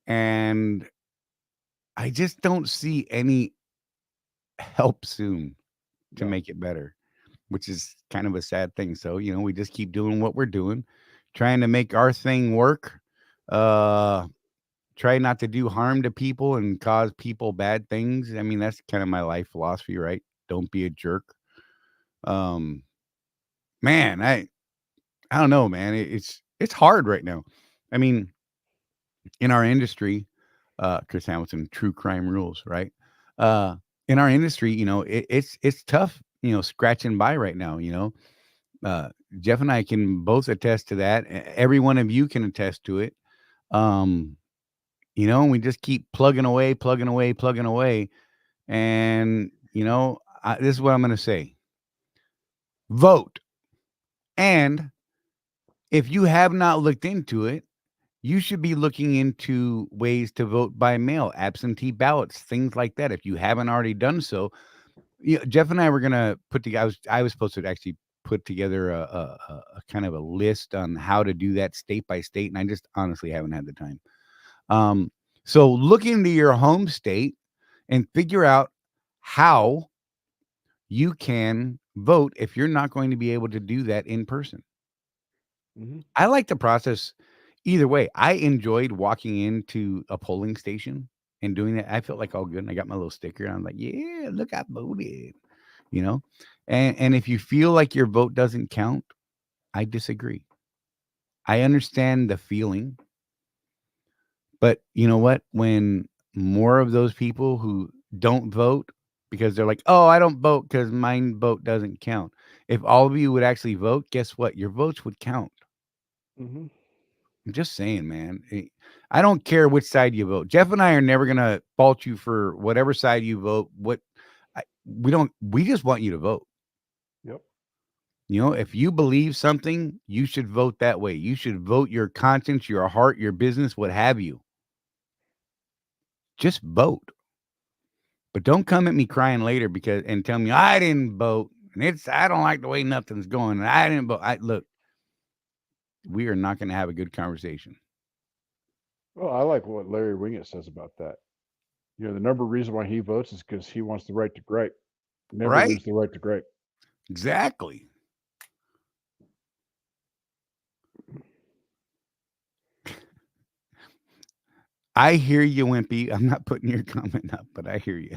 Speaker 4: And I just don't see any help soon to make it better, which is kind of a sad thing. So, we just keep doing what we're doing, trying to make our thing work. Try not to do harm to people and cause people bad things. I mean, that's kind of my life philosophy, right? Don't be a jerk. Man, I don't know, man. It's hard right now. I mean, in our industry, Chris Hamilton, true crime rules, right? In our industry, it's tough, scratching by right now, Jeff and I can both attest to that. Every one of you can attest to it. And we just keep plugging away. And, this is what I'm going to say. Vote. And if you have not looked into it, you should be looking into ways to vote by mail, absentee ballots, things like that. If you haven't already done so, Jeff and I were going to put together, I was supposed to actually put together a kind of a list on how to do that state by state. And I just honestly haven't had the time. So look into your home state and figure out how you can vote if you're not going to be able to do that in person. Mm-hmm. I like the process either way. I enjoyed walking into a polling station and doing that. I felt like all good. And I got my little sticker. And I'm like, yeah, look, I voted, and if you feel like your vote doesn't count, I disagree. I understand the feeling. But you know what? When more of those people who don't vote because they're like, oh, I don't vote because my vote doesn't count. If all of you would actually vote, guess what? Your votes would count. Mm-hmm. I'm just saying, man. I don't care which side you vote. Jeff and I are never going to fault you for whatever side you vote. We just want you to vote. Yep. If you believe something, you should vote that way. You should vote your conscience, your heart, your business, what have you. Just vote. But don't come at me crying later and tell me I didn't vote. And I don't like the way nothing's going. And I didn't vote. Look, we are not going to have a good conversation.
Speaker 5: Well, I like what Larry Winget says about that. The number reason why he votes is because he wants the right to gripe. Never lose the right to gripe.
Speaker 4: Exactly. I hear you, Wimpy. I'm not putting your comment up, but I hear you.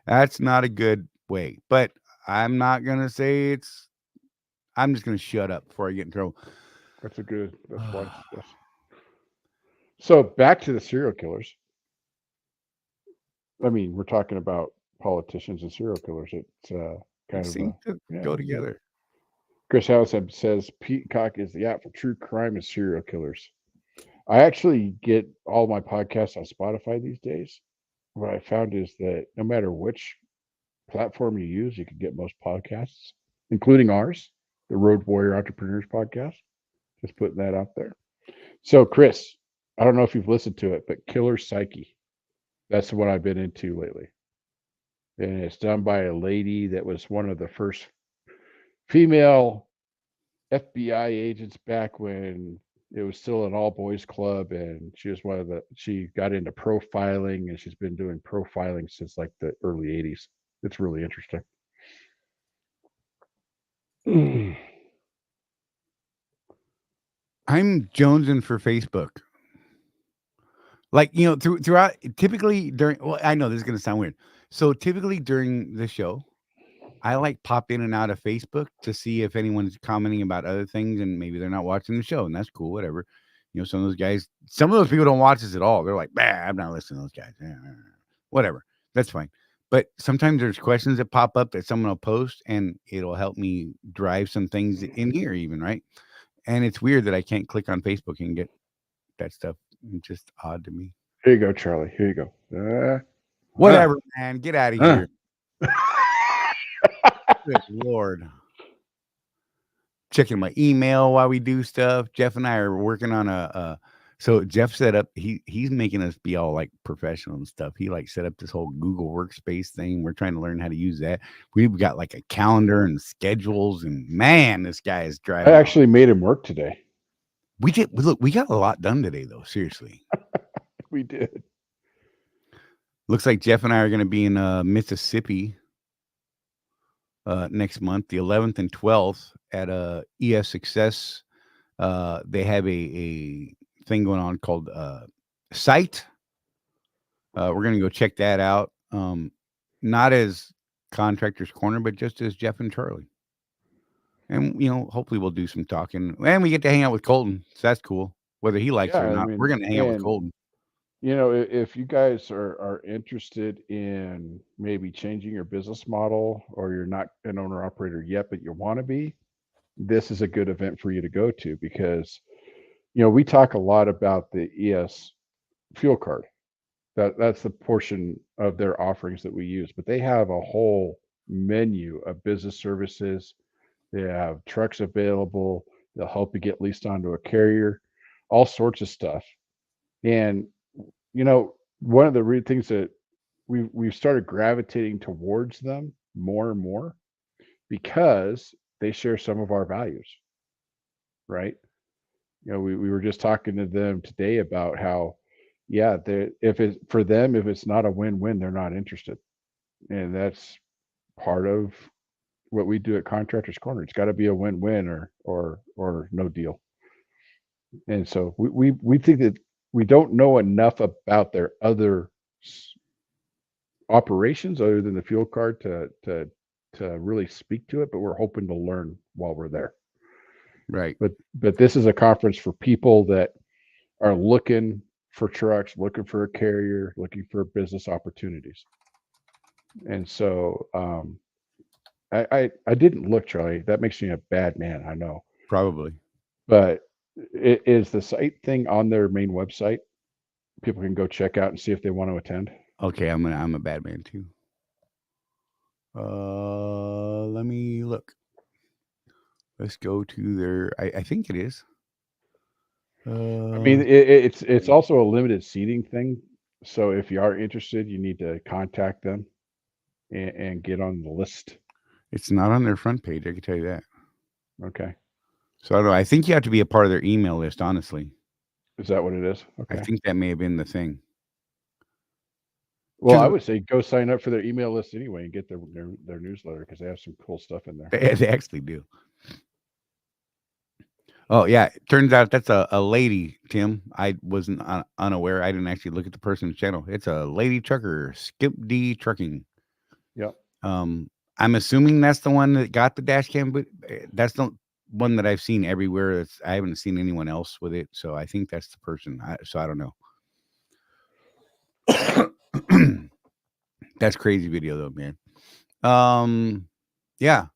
Speaker 4: That's not a good way, but I'm not gonna say it's. I'm just gonna shut up before I get in trouble.
Speaker 5: That's wise. Yes. So back to the serial killers. I mean, we're talking about politicians and serial killers. It's
Speaker 4: It
Speaker 5: kind of
Speaker 4: seems
Speaker 5: a
Speaker 4: to
Speaker 5: yeah.
Speaker 4: go together.
Speaker 5: Chris House says Peacock is the app for true crime and serial killers. I actually get all my podcasts on Spotify these days. What I found is that no matter which platform you use, you can get most podcasts, including ours, the Road Warrior Entrepreneurs podcast. Just putting that out there. So, Chris, I don't know if you've listened to it, but Killer Psyche, that's what I've been into lately. And it's done by a lady that was one of the first female FBI agents back when it was still an all boys club. And she was she got into profiling, and she's been doing profiling since like the early 80s. It's really interesting.
Speaker 4: I'm jonesing for Facebook. Like, throughout, typically during, well, I know this is going to sound weird. So typically during the show, I like pop in and out of Facebook to see if anyone's commenting about other things, and maybe they're not watching the show, and that's cool, whatever. Some of those people don't watch this at all. They're like, bah, I'm not listening to those guys. Whatever. That's fine. But sometimes there's questions that pop up that someone will post, and it'll help me drive some things in here even, right? And it's weird that I can't click on Facebook and get that stuff. It's just odd to me.
Speaker 5: Here you go, Charlie. Here you go.
Speaker 4: Whatever, man. Get out of here. Good Lord. Checking my email while we do stuff. Jeff and I are working on so Jeff set up, he's making us be all like professional and stuff. He like set up this whole Google Workspace thing. We're trying to learn how to use that. We've got like a calendar and schedules, and man, this guy is driving.
Speaker 5: I actually made him work today.
Speaker 4: We did. Look, we got a lot done today, though. Seriously.
Speaker 5: We did.
Speaker 4: Looks like Jeff and I are going to be in Mississippi next month, the 11th and 12th at ES Success. They have a thing going on called Site. We're going to go check that out. Not as Contractors Corner, but just as Jeff and Charlie. And, hopefully we'll do some talking. And we get to hang out with Colton. So that's cool. Whether he likes it or not, we're going to hang out with Colton.
Speaker 5: If you guys are interested in maybe changing your business model, or you're not an owner operator yet, but you want to be, this is a good event for you to go to, because, we talk a lot about the ES fuel card. That's the portion of their offerings that we use, but they have a whole menu of business services. They have trucks available. They'll help you get leased onto a carrier, all sorts of stuff. And, one of the things that we've started gravitating towards them more and more, because they share some of our values, right? We were just talking to them today about how, if it's not a win-win, they're not interested. And that's part of what we do at Contractors Corner. It's got to be a win-win or no deal. And so we think that we don't know enough about their other operations other than the fuel card to really speak to it, but we're hoping to learn while we're there.
Speaker 4: Right.
Speaker 5: But this is a conference for people that are looking for trucks, looking for a carrier, looking for business opportunities. And so I didn't look, Charlie. That makes me a bad man, I know.
Speaker 4: Probably.
Speaker 5: But is the site thing on their main website? People can go check out and see if they want to attend.
Speaker 4: Okay, I'm a bad man too. Let me look. Let's go to their. I think it is.
Speaker 5: I mean, it's also a limited seating thing. So if you are interested, you need to contact them and get on the list.
Speaker 4: It's not on their front page. I can tell you that.
Speaker 5: Okay.
Speaker 4: So I don't know. I think you have to be a part of their email list. Honestly.
Speaker 5: Is that what it is? Okay.
Speaker 4: I think that may have been the thing.
Speaker 5: Well, I would say go sign up for their email list anyway and get their newsletter, because they have some cool stuff in there.
Speaker 4: They actually do. Oh yeah, it turns out that's a lady, Tim. I wasn't unaware. I didn't actually look at the person's channel. It's a lady trucker, Skip D Trucking.
Speaker 5: Yep.
Speaker 4: I'm assuming that's the one that got the dash cam, but that's the one that I've seen everywhere. I haven't seen anyone else with it, so I think that's the person. So I don't know. That's crazy video though, man. Yeah.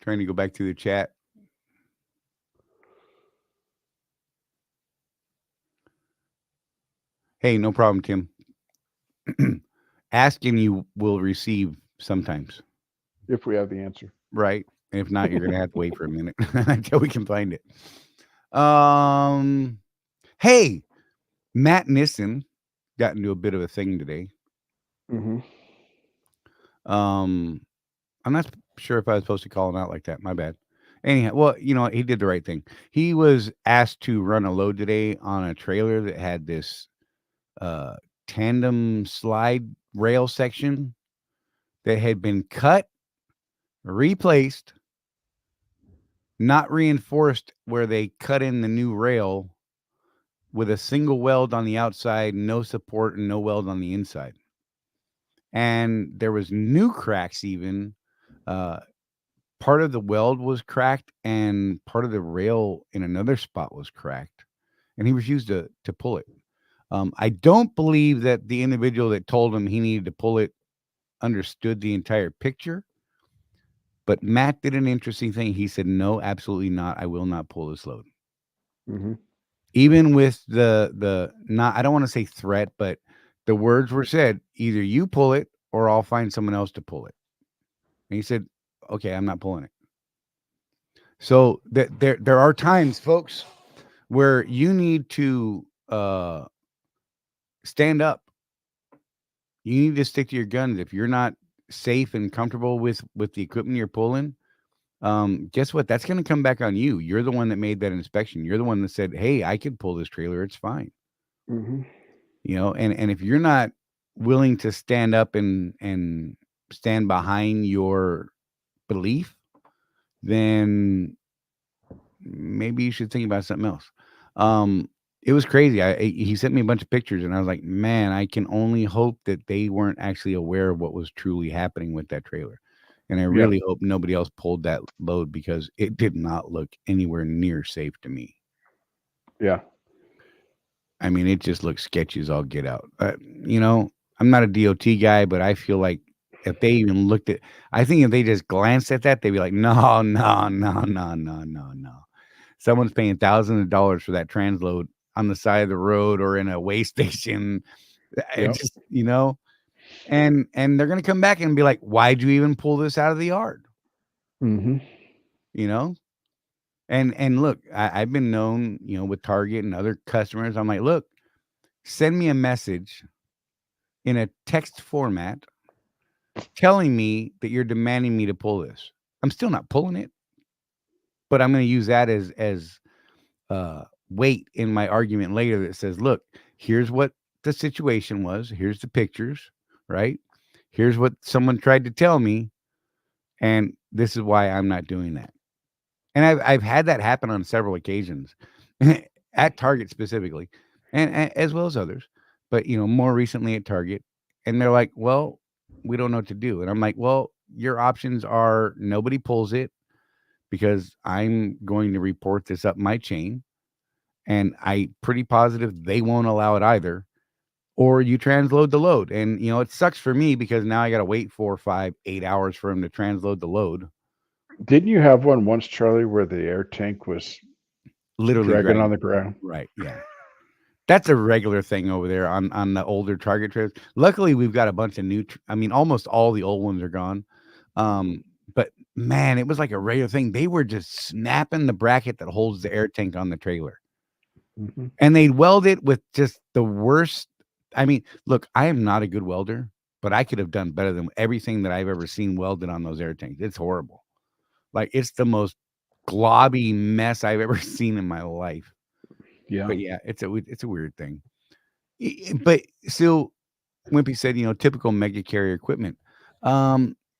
Speaker 4: Trying to go back to the chat. Hey, no problem, Tim. Asking you will receive sometimes.
Speaker 5: If we have the answer.
Speaker 4: Right. If not, you're gonna have to wait for a minute until we can find it. Hey, Matt Nissen got into a bit of a thing today.
Speaker 5: Mm-hmm.
Speaker 4: I'm not sure if I was supposed to call him out like that. My bad. Anyhow, well, you know what? He did the right thing. He was asked to run a load today on a trailer that had this tandem slide rail section that had been cut, replaced, not reinforced where they cut in the new rail with a single weld on the outside, no support, and no weld on the inside. And there was new cracks even. Part of the weld was cracked and part of the rail in another spot was cracked. And he refused to pull it. I don't believe that the individual that told him he needed to pull it understood the entire picture. But Matt did an interesting thing. He said, no, absolutely not. I will not pull this load.
Speaker 5: Mm-hmm.
Speaker 4: Even with the not, I don't want to say threat, but the words were said, either you pull it or I'll find someone else to pull it. And he said, okay, I'm not pulling it. So there are times, folks, where you need to stand up. You need to stick to your guns. If you're not safe and comfortable with the equipment you're pulling, guess what? That's going to come back on you. You're the one that made that inspection. You're the one that said, hey, I can pull this trailer. It's fine.
Speaker 5: Mm-hmm.
Speaker 4: You know, and if you're not willing to stand up and stand behind your belief, then maybe you should think about something else. It was crazy. He sent me a bunch of pictures and I was like, man, I can only hope that they weren't actually aware of what was truly happening with that trailer. And I really hope nobody else pulled that load because it did not look anywhere near safe to me.
Speaker 5: Yeah.
Speaker 4: I mean, it just looks sketchy as all get out. You know, I'm not a DOT guy, but I feel like if they even looked at, I think if they just glanced at that, they'd be like, no. Someone's paying thousands of dollars for that transload on the side of the road or in a way station. It just, you know, and they're going to come back and be like, why'd you even pull this out of the yard?
Speaker 5: Mm-hmm.
Speaker 4: You know? And look, I've been known, you know, with Target and other customers. I'm like, look, send me a message in a text format telling me that you're demanding me to pull this. I'm still not pulling it, but I'm going to use that as weight in my argument later that says, look, here's what the situation was. Here's the pictures, right? Here's what someone tried to tell me. And this is why I'm not doing that. And I've had that happen on several occasions at Target specifically, and as well as others, but you know, more recently at Target. And they're like, well, we don't know what to do. And I'm like, well, your options are nobody pulls it because I'm going to report this up my chain. And I'm pretty positive they won't allow it either. Or you transload the load. And you know, it sucks for me because now I got to wait 4, 5, 8 hours for him to transload the load.
Speaker 5: Didn't you have one once, Charlie, where the air tank was
Speaker 4: Literally
Speaker 5: dragging on the ground?
Speaker 4: Right. Yeah. That's a regular thing over there on the older Target trailers. Luckily, we've got a bunch of new. I mean, almost all the old ones are gone. But man, it was like a regular thing. They were just snapping the bracket that holds the air tank on the trailer.
Speaker 5: Mm-hmm.
Speaker 4: And they'd weld it with just the worst. I mean, look, I am not a good welder, but I could have done better than everything that I've ever seen welded on those air tanks. It's horrible. Like, it's the most globby mess I've ever seen in my life.
Speaker 5: Yeah.
Speaker 4: But yeah, it's a weird thing. But still, Wimpy said, you know, typical mega carrier equipment.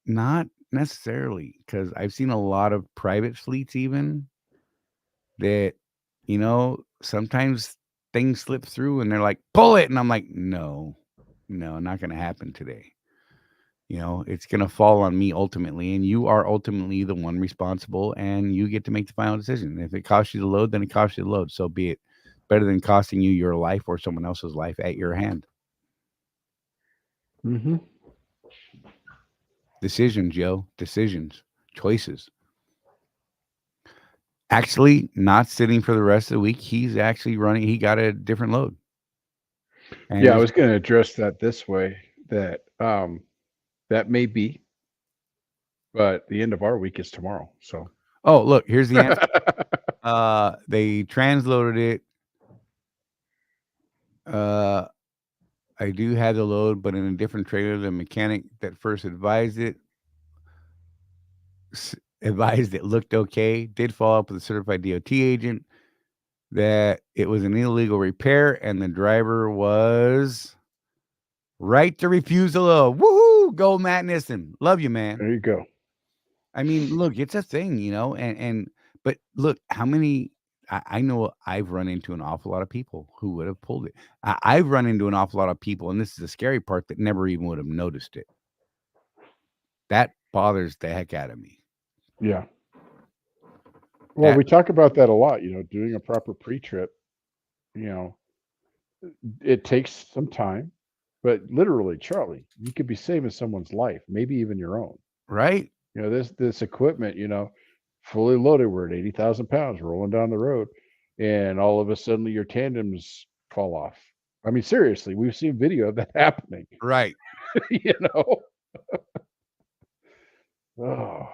Speaker 4: Not necessarily, because I've seen a lot of private fleets even that, sometimes things slip through and they're like, pull it. And I'm like, no, not going to happen today. It's going to fall on me ultimately. And you are ultimately the one responsible, and you get to make the final decision. If it costs you the load, then it costs you the load. So be it. Better than costing you your life or someone else's life at your hand.
Speaker 5: Mm-hmm.
Speaker 4: Decisions, Joe. Decisions. Choices. Actually, not sitting for the rest of the week. He's actually running. He got a different load. And
Speaker 5: Yeah, I was going to address that this way, that that may be, but the end of our week is tomorrow. So
Speaker 4: oh, look, here's the answer. They transloaded it. I do have the load, but in a different trailer. The mechanic that first advised it looked okay. Did follow up with a certified DOT agent that it was an illegal repair, and the driver was right to refuse the load. Woohoo! Go Matt Nissen. Love you, man.
Speaker 5: there you go.
Speaker 4: I mean, look, it's a thing, but look, how many I know I've run into an awful lot of people who would have pulled it. I've run into an awful lot of people, and this is the scary part, that never even would have noticed it. That bothers the heck out of me.
Speaker 5: Yeah. Well, we talk about that a lot, doing a proper pre-trip, it takes some time, but literally, Charlie, you could be saving someone's life, maybe even your own.
Speaker 4: Right?
Speaker 5: This equipment, fully loaded, we're at 80,000 pounds rolling down the road, and all of a sudden your tandems fall off. I mean, seriously, we've seen video of that happening.
Speaker 4: Right.
Speaker 5: Oh.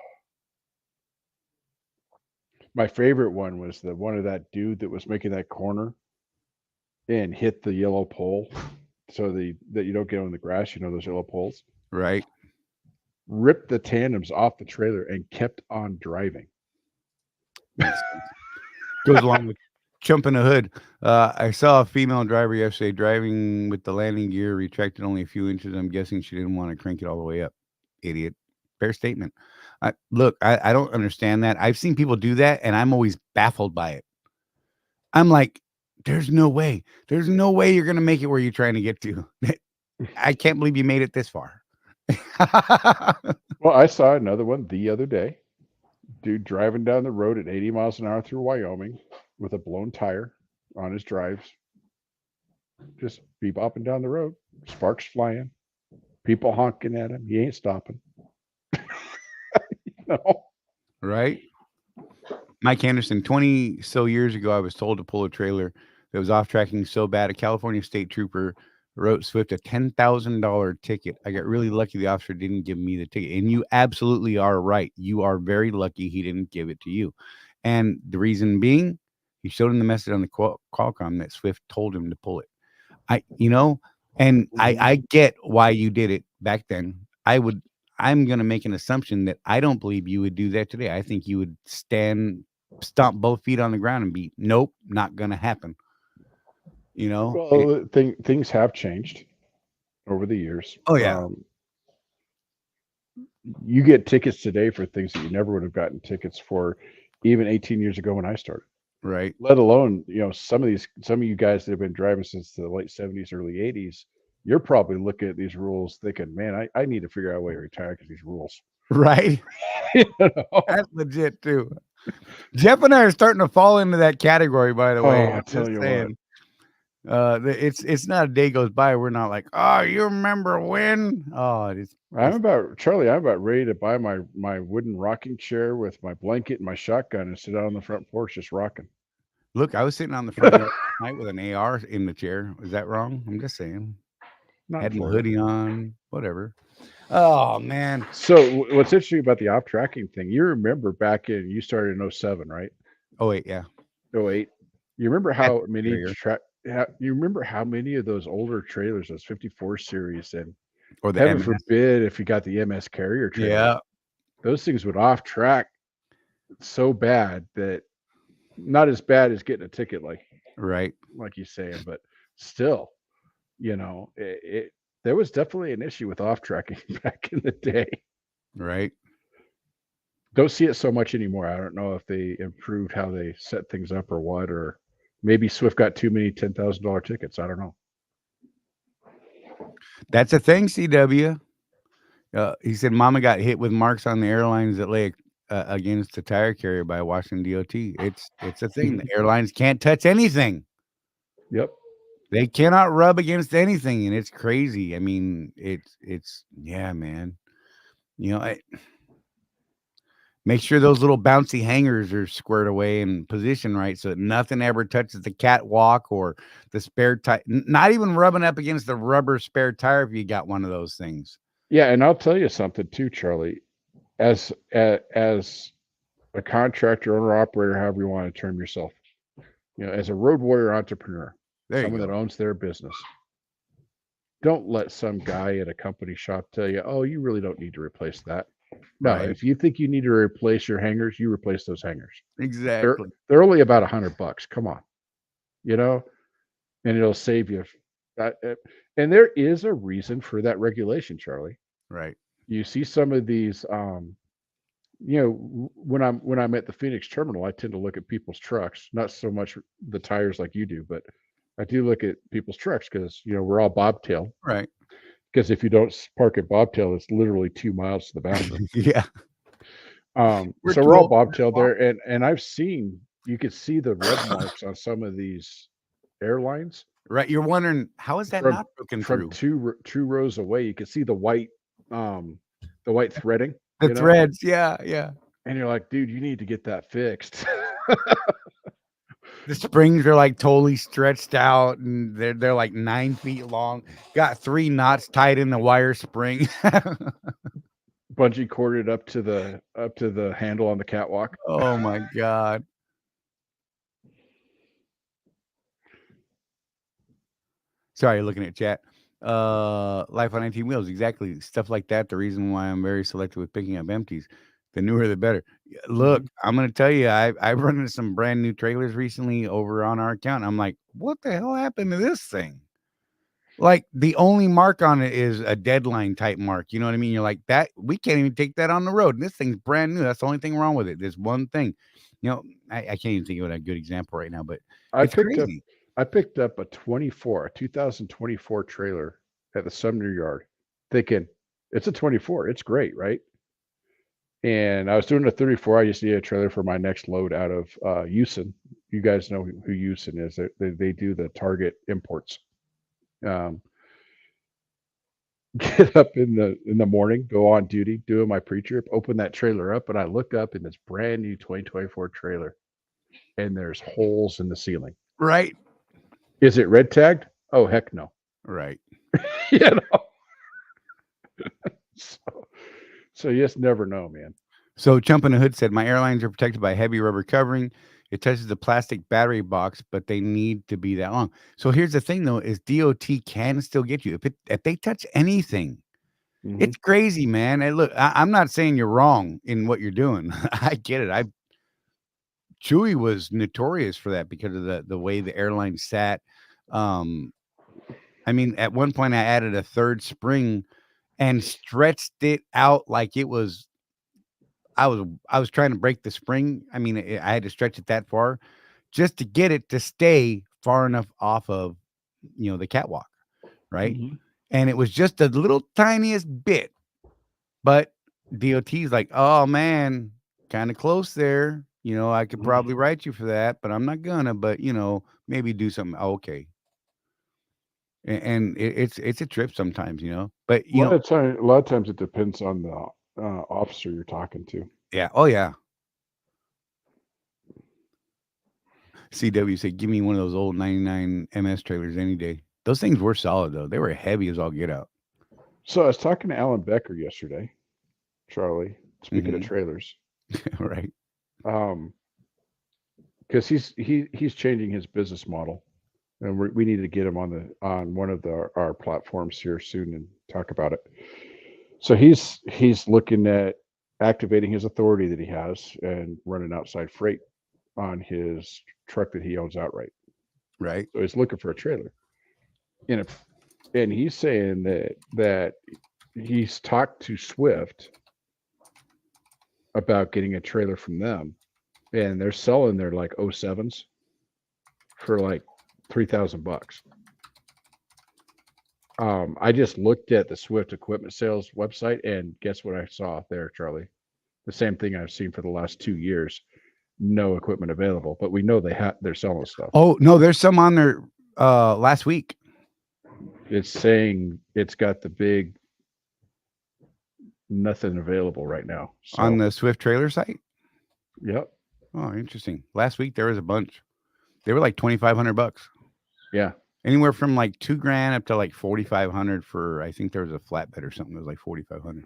Speaker 5: My favorite one was the one of that dude that was making that corner and hit the yellow pole, so that you don't get on the grass, those yellow poles.
Speaker 4: Right.
Speaker 5: Ripped the tandems off the trailer and kept on driving.
Speaker 4: Goes along with jumping a hood. I saw a female driver yesterday driving with the landing gear retracted only a few inches. I'm guessing she didn't want to crank it all the way up. Idiot. Fair statement. Look, I don't understand that. I've seen people do that, and I'm always baffled by it. I'm like, there's no way. There's no way you're going to make it where you're trying to get to. I can't believe you made it this far.
Speaker 5: Well, I saw another one the other day. Dude driving down the road at 80 miles an hour through Wyoming with a blown tire on his drives. Just bebopping down the road. Sparks flying. People honking at him. He ain't stopping.
Speaker 4: Right? Mike Anderson, 20 so years ago, I was told to pull a trailer that was off tracking so bad, a California state trooper wrote Swift a $10,000 ticket. I got really lucky the officer didn't give me the ticket. And you absolutely are right. You are very lucky he didn't give it to you. And the reason being, he showed him the message on the Qualcomm that Swift told him to pull it. I get why you did it back then. I'm going to make an assumption that I don't believe you would do that today. I think you would stomp both feet on the ground and be, nope, not going to happen.
Speaker 5: Well, things have changed over the years.
Speaker 4: Oh, yeah.
Speaker 5: You get tickets today for things that you never would have gotten tickets for even 18 years ago when I started.
Speaker 4: Right.
Speaker 5: Let alone, some of you guys that have been driving since the late 70s, early 80s, you're probably looking at these rules thinking, man, I need to figure out a way to retire because these rules.
Speaker 4: Right. That's legit too. Jeff and I are starting to fall into that category, by the way.
Speaker 5: I'll tell you what.
Speaker 4: It's not a day goes by we're not like, oh, you remember when?
Speaker 5: I'm about ready to buy my wooden rocking chair with my blanket and my shotgun and sit out on the front porch just rocking.
Speaker 4: Look, I was sitting on the front yard night with an AR in the chair. Is that wrong? I'm just saying. Had my hoodie on, whatever. Oh man.
Speaker 5: So what's interesting about the off tracking thing? You remember back you started in 07, right?
Speaker 4: 08, yeah.
Speaker 5: 08. You remember how many you remember how many of those older trailers, those 54 series, and
Speaker 4: or the
Speaker 5: heaven
Speaker 4: MS.
Speaker 5: forbid if you got the MS carrier trailer,
Speaker 4: yeah,
Speaker 5: those things would off track so bad that not as bad as getting a ticket like you're saying, but still, there was definitely an issue with off tracking back in the day.
Speaker 4: Right.
Speaker 5: Don't see it so much anymore. I don't know if they improved how they set things up or what, or maybe Swift got too many $10,000 tickets. I don't know.
Speaker 4: That's a thing, CW. He said Mama got hit with marks on the airlines that lay against the tire carrier by Washington DOT. It's a thing. The airlines can't touch anything.
Speaker 5: Yep.
Speaker 4: They cannot rub against anything, and it's crazy. I mean, it's yeah, man. Make sure those little bouncy hangers are squared away and positioned right so that nothing ever touches the catwalk or the spare tire. Not even rubbing up against the rubber spare tire if you got one of those things.
Speaker 5: Yeah, and I'll tell you something too, Charlie. As a contractor, owner, operator, however you want to term yourself, as a road warrior entrepreneur, someone that owns their business, don't let some guy at a company shop tell you, "Oh, you really don't need to replace that." No,
Speaker 4: Right.
Speaker 5: if you think you need to replace your hangers, you replace those hangers.
Speaker 4: Exactly.
Speaker 5: They're only about $100. Come on, and it'll save you. And there is a reason for that regulation, Charlie.
Speaker 4: Right.
Speaker 5: You see some of these, when I'm at the Phoenix terminal, I tend to look at people's trucks, not so much the tires like you do, but I do look at people's trucks because we're all bobtail.
Speaker 4: Right.
Speaker 5: Because if you don't park at bobtail, it's literally 2 miles to the boundary.
Speaker 4: Yeah.
Speaker 5: So we're all bobtail there, and I've seen, you could see the red marks on some of these airlines.
Speaker 4: Right. You're wondering, how is that not broken
Speaker 5: From
Speaker 4: through?
Speaker 5: two rows away, you can see the white threading.
Speaker 4: The threads. Yeah. Yeah.
Speaker 5: And you're like, dude, you need to get that fixed.
Speaker 4: The springs are like totally stretched out, and they're like 9 feet long. Got 3 knots tied in the wire spring.
Speaker 5: Bungee corded up to the handle on the catwalk.
Speaker 4: Oh my God. Sorry, looking at chat. Life on 19 wheels, exactly. Stuff like that. The reason why I'm very selective with picking up empties. The newer, the better. Look, I'm going to tell you, I've run into some brand new trailers recently over on our account. I'm like, what the hell happened to this thing? Like, the only mark on it is a deadline type mark. You know what I mean? You're like, that we can't even take that on the road. And this thing's brand new. That's the only thing wrong with it. There's one thing. I can't even think of a good example right now, but it's crazy.
Speaker 5: I picked up a 2024 trailer at the Sumner Yard, thinking it's a 24. It's great, right? And I was doing a 34. I just needed a trailer for my next load out of Houston. You guys know who Houston is. They do the Target imports. Get up in the morning, go on duty, doing my pre-trip, open that trailer up, and I look up in this brand new 2024 trailer, and there's holes in the ceiling.
Speaker 4: Right.
Speaker 5: Is it red tagged? Oh, heck no.
Speaker 4: Right.
Speaker 5: So you just never know, man.
Speaker 4: So Chump in the Hood said, my airlines are protected by heavy rubber covering. It touches the plastic battery box, but they need to be that long. So here's the thing, though, is DOT can still get you. If they touch anything, it's crazy, man. And look, I'm not saying you're wrong in what you're doing. I get it. Chewy was notorious for that because of the way the airline sat. I mean, at one point I added a third spring and stretched it out like it was. I was trying to break the spring. I mean, I had to stretch it that far just to get it to stay far enough off of, the catwalk, right? And it was just a little tiniest bit, but DOT's like, oh man, kind of close there. I could probably write you for that, but I'm not gonna. But maybe do something. Oh, okay. And it's a trip sometimes, But
Speaker 5: a lot of times it depends on the officer you're talking to.
Speaker 4: Yeah. Oh yeah. CW said, give me one of those old 99 MS trailers any day. Those things were solid though. They were heavy as all get out.
Speaker 5: So I was talking to Alan Becker yesterday, Charlie, speaking of trailers.
Speaker 4: Right.
Speaker 5: Because he's changing his business model, and we need to get him on one of our platforms here soon and talk about it. So he's looking at activating his authority that he has and running outside freight on his truck that he owns outright.
Speaker 4: Right.
Speaker 5: So he's looking for a trailer. And he's saying that he's talked to Swift about getting a trailer from them, and they're selling their like 07s for like $3,000. I just looked at the Swift Equipment Sales website, and guess what I saw there, Charlie? The same thing I've seen for the last 2 years. No equipment available, but we know they're selling stuff.
Speaker 4: Oh no, there's some on there last week.
Speaker 5: It's saying it's got the big nothing available right now. So,
Speaker 4: on the Swift trailer site.
Speaker 5: Yep.
Speaker 4: Oh, interesting. Last week there was a bunch. They were like $2,500.
Speaker 5: Yeah.
Speaker 4: Anywhere from like $2,000 up to like 4,500 for, I think there was a flatbed or something that was like 4,500.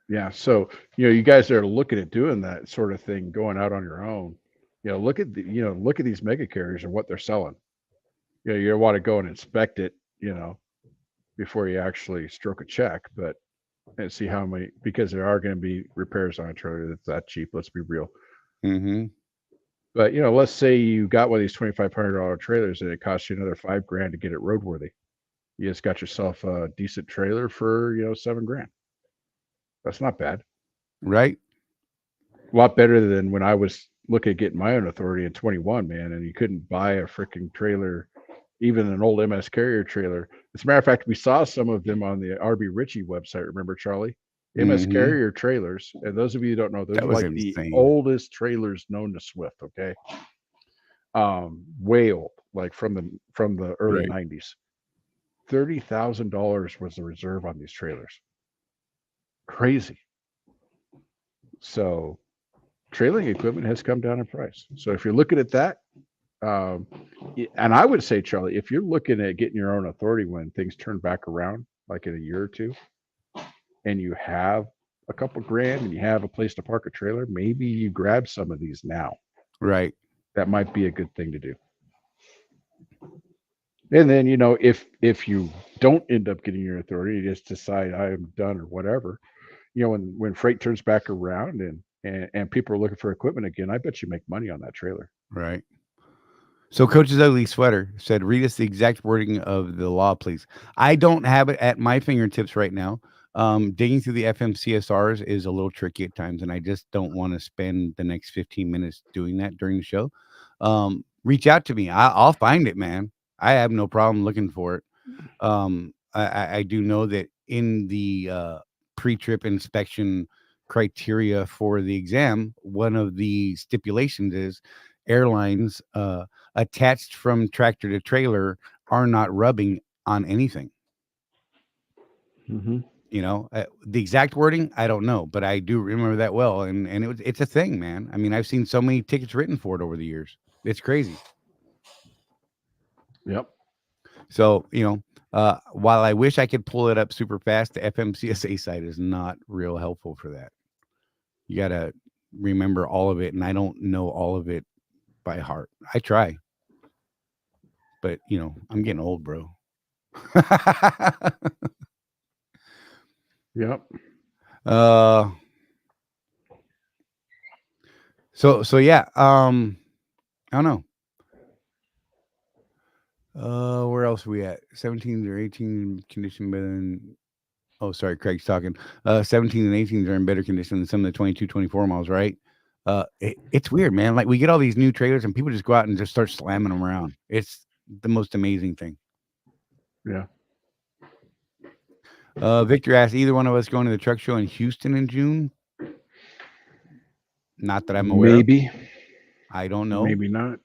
Speaker 5: Yeah. So, you guys that are looking at doing that sort of thing, going out on your own, look at these mega carriers and what they're selling. You want to go and inspect it, before you actually stroke a check, and see how many, because there are going to be repairs on a trailer that's that cheap. Let's be real.
Speaker 4: Mm-hmm.
Speaker 5: But let's say you got one of these $2,500 trailers and it costs you another $5,000 to get it roadworthy. You just got yourself a decent trailer for $7,000. That's not bad.
Speaker 4: Right.
Speaker 5: A lot better than when I was looking at getting my own authority in 21, man, and you couldn't buy a freaking trailer, even an old MS Carrier trailer. As a matter of fact, we saw some of them on the RB Ritchie website. Remember, Charlie? MS Carrier trailers, and those of you who don't know, those are like insane. The oldest trailers known to Swift. Okay, way old, like from the early 90s. $30,000 was the reserve on these trailers. Crazy. So, trailing equipment has come down in price. So if you're looking at that, and I would say, Charlie, if you're looking at getting your own authority when things turn back around, like in a year or two, and you have a couple grand and you have a place to park a trailer, maybe you grab some of these now.
Speaker 4: Right.
Speaker 5: That might be a good thing to do. And then, if you don't end up getting your authority, you just decide I'm done or whatever, when freight turns back around and people are looking for equipment again, I bet you make money on that trailer.
Speaker 4: Right. So Coach's Ugly Sweater said, read us the exact wording of the law, please. I don't have it at my fingertips right now. Digging through the FMCSRs is a little tricky at times, and I just don't want to spend the next 15 minutes doing that during the show. Reach out to me. I'll find it, man. I have no problem looking for it. I do know that in the pre-trip inspection criteria for the exam, one of the stipulations is airlines attached from tractor to trailer are not rubbing on anything.
Speaker 5: Mm-hmm.
Speaker 4: The exact wording, I don't know, but I do remember that well. And it's a thing, man. I mean, I've seen so many tickets written for it over the years. It's crazy.
Speaker 5: Yep.
Speaker 4: So, while I wish I could pull it up super fast, the FMCSA site is not real helpful for that. You got to remember all of it. And I don't know all of it by heart. I try, but I'm getting old, bro.
Speaker 5: Yep.
Speaker 4: So yeah. I don't know. Where else are we at? 17 or 18 condition better than. Oh, sorry, Craig's talking. 17 and 18 are in better condition than some of the 22, 24 miles, right? It's weird, man. Like we get all these new trailers and people just go out and just start slamming them around. It's the most amazing thing.
Speaker 5: Yeah.
Speaker 4: Victor asked, either one of us going to the truck show in Houston in June? Not that I'm aware.
Speaker 5: Maybe.
Speaker 4: I don't know.
Speaker 5: Maybe not.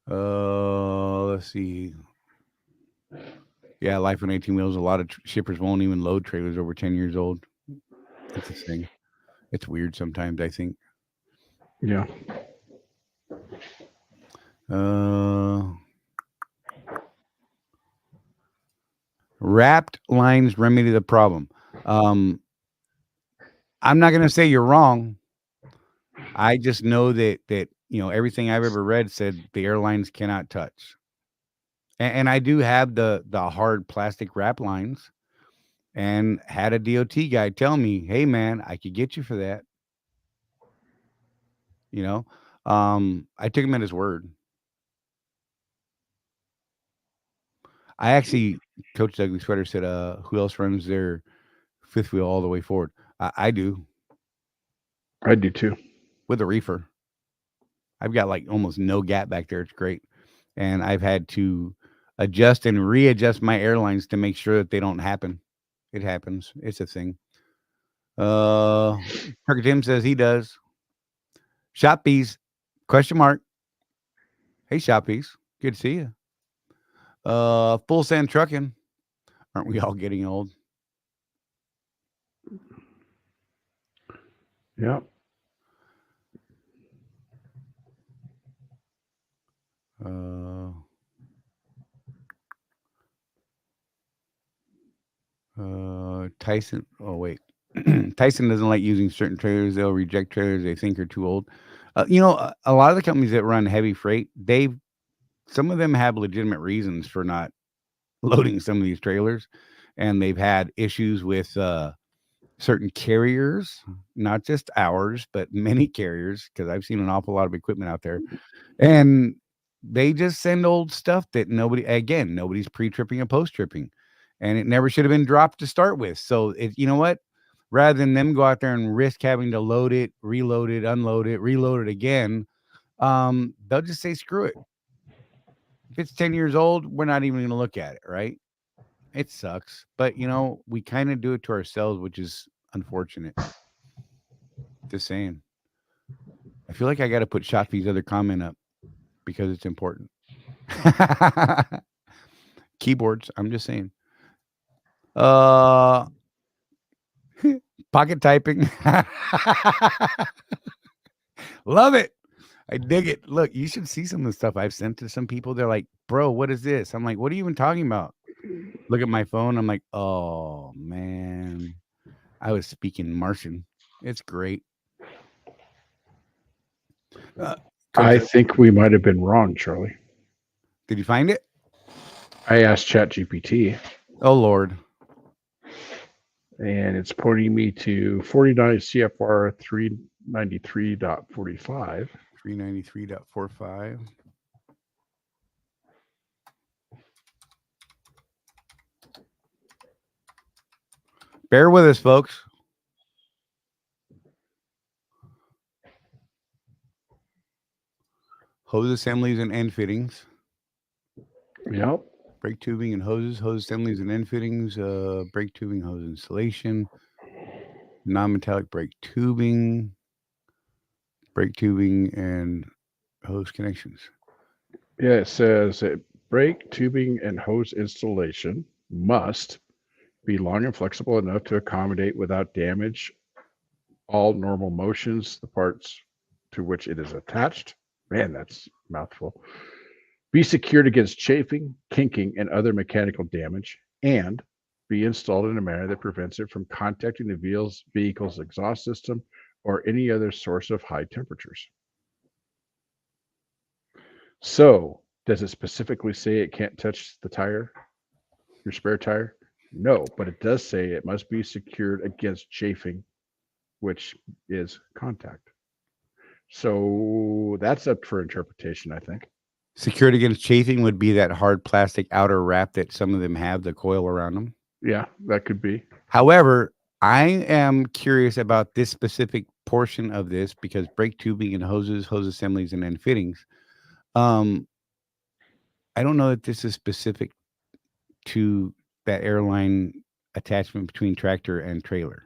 Speaker 4: Let's see. Yeah, life on 18 wheels. A lot of shippers won't even load trailers over 10 years old. That's a thing. It's weird sometimes, I think.
Speaker 5: Yeah.
Speaker 4: Wrapped lines remedy the problem. I'm not going to say you're wrong. I just know that everything I've ever read said the airlines cannot touch. And I do have the hard plastic wrap lines, and had a DOT guy tell me, hey man, I could get you for that. I took him at his word. I actually, Coach Ugly Sweater said, who else runs their fifth wheel all the way forward? I do
Speaker 5: I do too.
Speaker 4: with a reefer. I've got like almost no gap back there. It's great. And I've had to adjust and readjust my airlines to make sure that they don't happen. It happens. It's a thing. Trucker Tim says he does. Shop Bees, question mark. Hey, Shop Bees. Good to see you. Full Sand Trucking. Aren't we all getting old?
Speaker 5: Yeah.
Speaker 4: Tyson. Oh, wait. Tyson doesn't like using certain trailers. They'll reject trailers they think are too old. A lot of the companies that run heavy freight, some of them have legitimate reasons for not loading some of these trailers, and they've had issues with certain carriers, not just ours, but many carriers, because I've seen an awful lot of equipment out there, and they just send old stuff that nobody's pre-tripping and post-tripping, and it never should have been dropped to start with. So you know what? Rather than them go out there and risk having to load it, reload it, unload it, reload it again, they'll just say, screw it. If it's 10 years old, we're not even going to look at it, right? It sucks. But, we kind of do it to ourselves, which is unfortunate. Just saying. I feel like I got to put Shotfi's other comment up because it's important. Keyboards, I'm just saying. Pocket typing. Love it. I dig it. Look, you should see some of the stuff I've sent to some people. They're like, bro, what is this? I'm like, what are you even talking about? Look at my phone. I'm like, oh, man. I was speaking Martian. It's great.
Speaker 5: I think we might have been wrong, Charlie.
Speaker 4: Did you find it?
Speaker 5: I asked ChatGPT.
Speaker 4: Oh, Lord.
Speaker 5: And it's pointing me to 49 CFR 393.45.
Speaker 4: 393.45. Bear with us, folks. Hose assemblies and end fittings.
Speaker 5: Yep.
Speaker 4: Brake tubing and hoses, hose assemblies and end fittings, brake tubing, hose installation, non-metallic brake tubing and hose connections.
Speaker 5: Yeah, it says that brake tubing and hose installation must be long and flexible enough to accommodate without damage all normal motions, the parts to which it is attached. Man, that's a mouthful. Be secured against chafing, kinking, and other mechanical damage, and be installed in a manner that prevents it from contacting the vehicle's exhaust system or any other source of high temperatures. So, does it specifically say it can't touch the tire, your spare tire? No, but it does say it must be secured against chafing, which is contact. So that's up for interpretation, I think.
Speaker 4: Secured against chafing would be that hard plastic outer wrap that some of them have, the coil around them.
Speaker 5: Yeah, that could be.
Speaker 4: However, I am curious about this specific portion of this because brake tubing and hoses, hose assemblies, and end fittings. I don't know that this is specific to that airline attachment between tractor and trailer.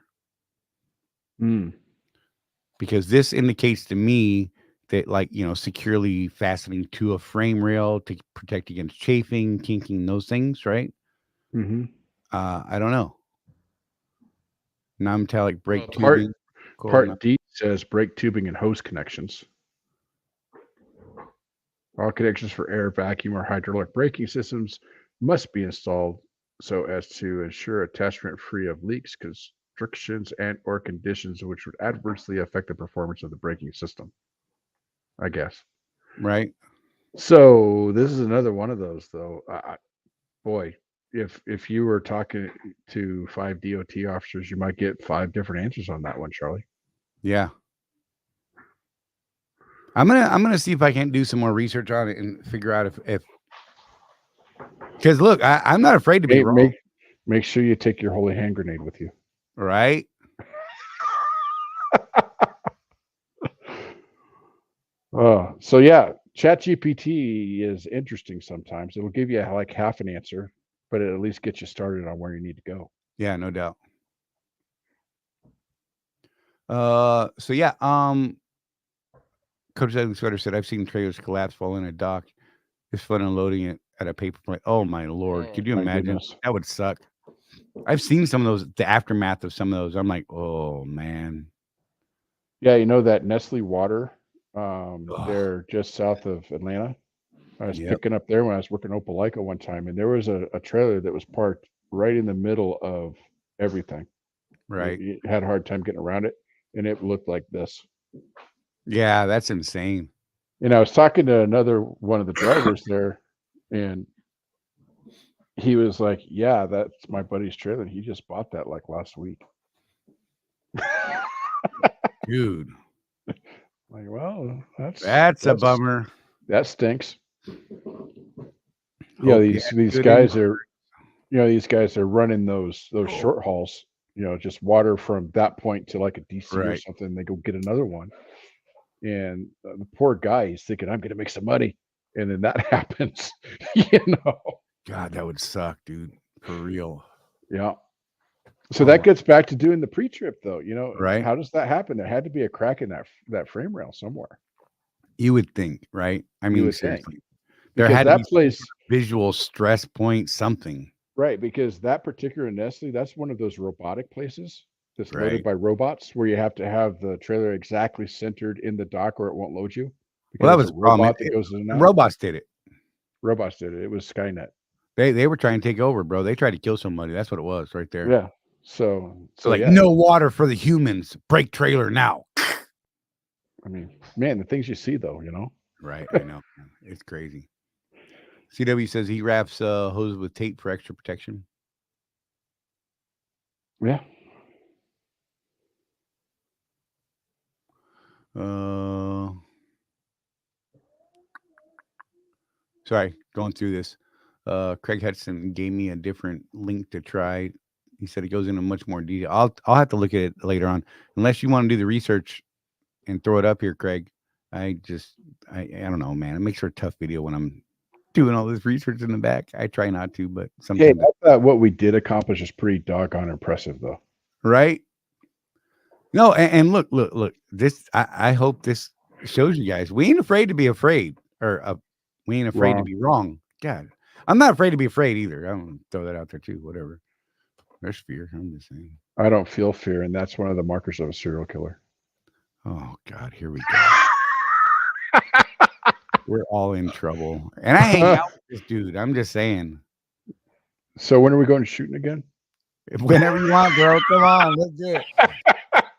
Speaker 4: Because this indicates to me that, securely fastening to a frame rail to protect against chafing, kinking, those things, right?
Speaker 5: Mm-hmm.
Speaker 4: I don't know. Non-metallic brake tubing.
Speaker 5: Part D says brake tubing and hose connections. All connections for air, vacuum, or hydraulic braking systems must be installed so as to ensure attachment free of leaks, constrictions, and or conditions which would adversely affect the performance of the braking system, I guess.
Speaker 4: Right.
Speaker 5: So this is another one of those, though. Boy, if you were talking to 5 DOT officers, you might get 5 different answers on that one, Charlie.
Speaker 4: Yeah. I'm gonna see if I can do some more research on it and figure out if because look, I'm not afraid to be wrong.
Speaker 5: Make sure you take your holy hand grenade with you.
Speaker 4: Right.
Speaker 5: So yeah, ChatGPT is interesting sometimes. It'll give you like half an answer, but it at least gets you started on where you need to go.
Speaker 4: Yeah, no doubt. So yeah, Coach Ugly Sweater said, I've seen trailers collapse while in a dock. It's fun unloading it at a paper plane. Oh my Lord. Could you
Speaker 5: My
Speaker 4: imagine?
Speaker 5: goodness.
Speaker 4: That would suck. I've seen some of those, the aftermath of some of those. I'm like, oh man.
Speaker 5: Yeah, you know that Nestle water, they're just south of Atlanta. I was
Speaker 4: Yep.
Speaker 5: picking up there when I was working Opelika one time, and there was a trailer that was parked right in the middle of everything.
Speaker 4: Right.
Speaker 5: You had a hard time getting around it, and it looked like this.
Speaker 4: Yeah, that's insane.
Speaker 5: And I was talking to another one of the drivers there, and he was like, "Yeah, that's my buddy's trailer. He just bought that like last week."
Speaker 4: Dude.
Speaker 5: Like, well,
Speaker 4: That's a bummer.
Speaker 5: That stinks.
Speaker 4: Hope
Speaker 5: These guys are, these guys are running those short hauls. Just water from that point to like a DC or
Speaker 4: Right.
Speaker 5: something. They go get another one, and the poor guy, he's thinking, "I'm going to make some money," and then that happens.
Speaker 4: God, that would suck, dude. For real.
Speaker 5: Yeah. So that gets back to doing the pre-trip, though.
Speaker 4: Right.
Speaker 5: How does that happen? There had to be a crack in that frame rail somewhere.
Speaker 4: You would think, right? I mean, seriously, there
Speaker 5: Because
Speaker 4: had
Speaker 5: that
Speaker 4: to be
Speaker 5: place,
Speaker 4: visual stress point, something.
Speaker 5: right? Because that particular Nestle, that's one of those robotic places that's loaded
Speaker 4: Right.
Speaker 5: by robots, where you have to have the trailer exactly centered in the dock, or it won't load you.
Speaker 4: Well, that was
Speaker 5: there's a
Speaker 4: the problem.
Speaker 5: robot that goes in and out.
Speaker 4: Robots did it.
Speaker 5: Robots did it. It was Skynet.
Speaker 4: They were trying to take over, bro. They tried to kill somebody. That's what it was right there.
Speaker 5: Yeah. So
Speaker 4: like,
Speaker 5: yeah.
Speaker 4: no water for the humans. Break trailer now.
Speaker 5: I mean, man, the things you see, though,
Speaker 4: Right. I know. It's crazy. CW says he wraps hoses with tape for extra protection.
Speaker 5: Yeah.
Speaker 4: Sorry, going through this. Craig Hudson gave me a different link to try. He said it goes into much more detail. I'll have to look at it later on, unless you want to do the research and throw it up here, Craig. I don't know, man. It makes for a tough video when I'm doing all this research in the back. I try not to, but sometimes.
Speaker 5: Hey, I thought what we did accomplish is pretty doggone impressive, though.
Speaker 4: Right? No, and look. This I hope this shows you guys we ain't afraid to be afraid, or we ain't afraid to be wrong. God, I'm not afraid to be afraid either. I'm gonna throw that out there too. Whatever. There's fear. I'm just saying.
Speaker 5: I don't feel fear, and that's one of the markers of a serial killer.
Speaker 4: Oh God, here we go. We're all in trouble, and I hang out with this dude. I'm just saying.
Speaker 5: So when are we going shooting again?
Speaker 4: Whenever you want, bro. Come on, let's do it.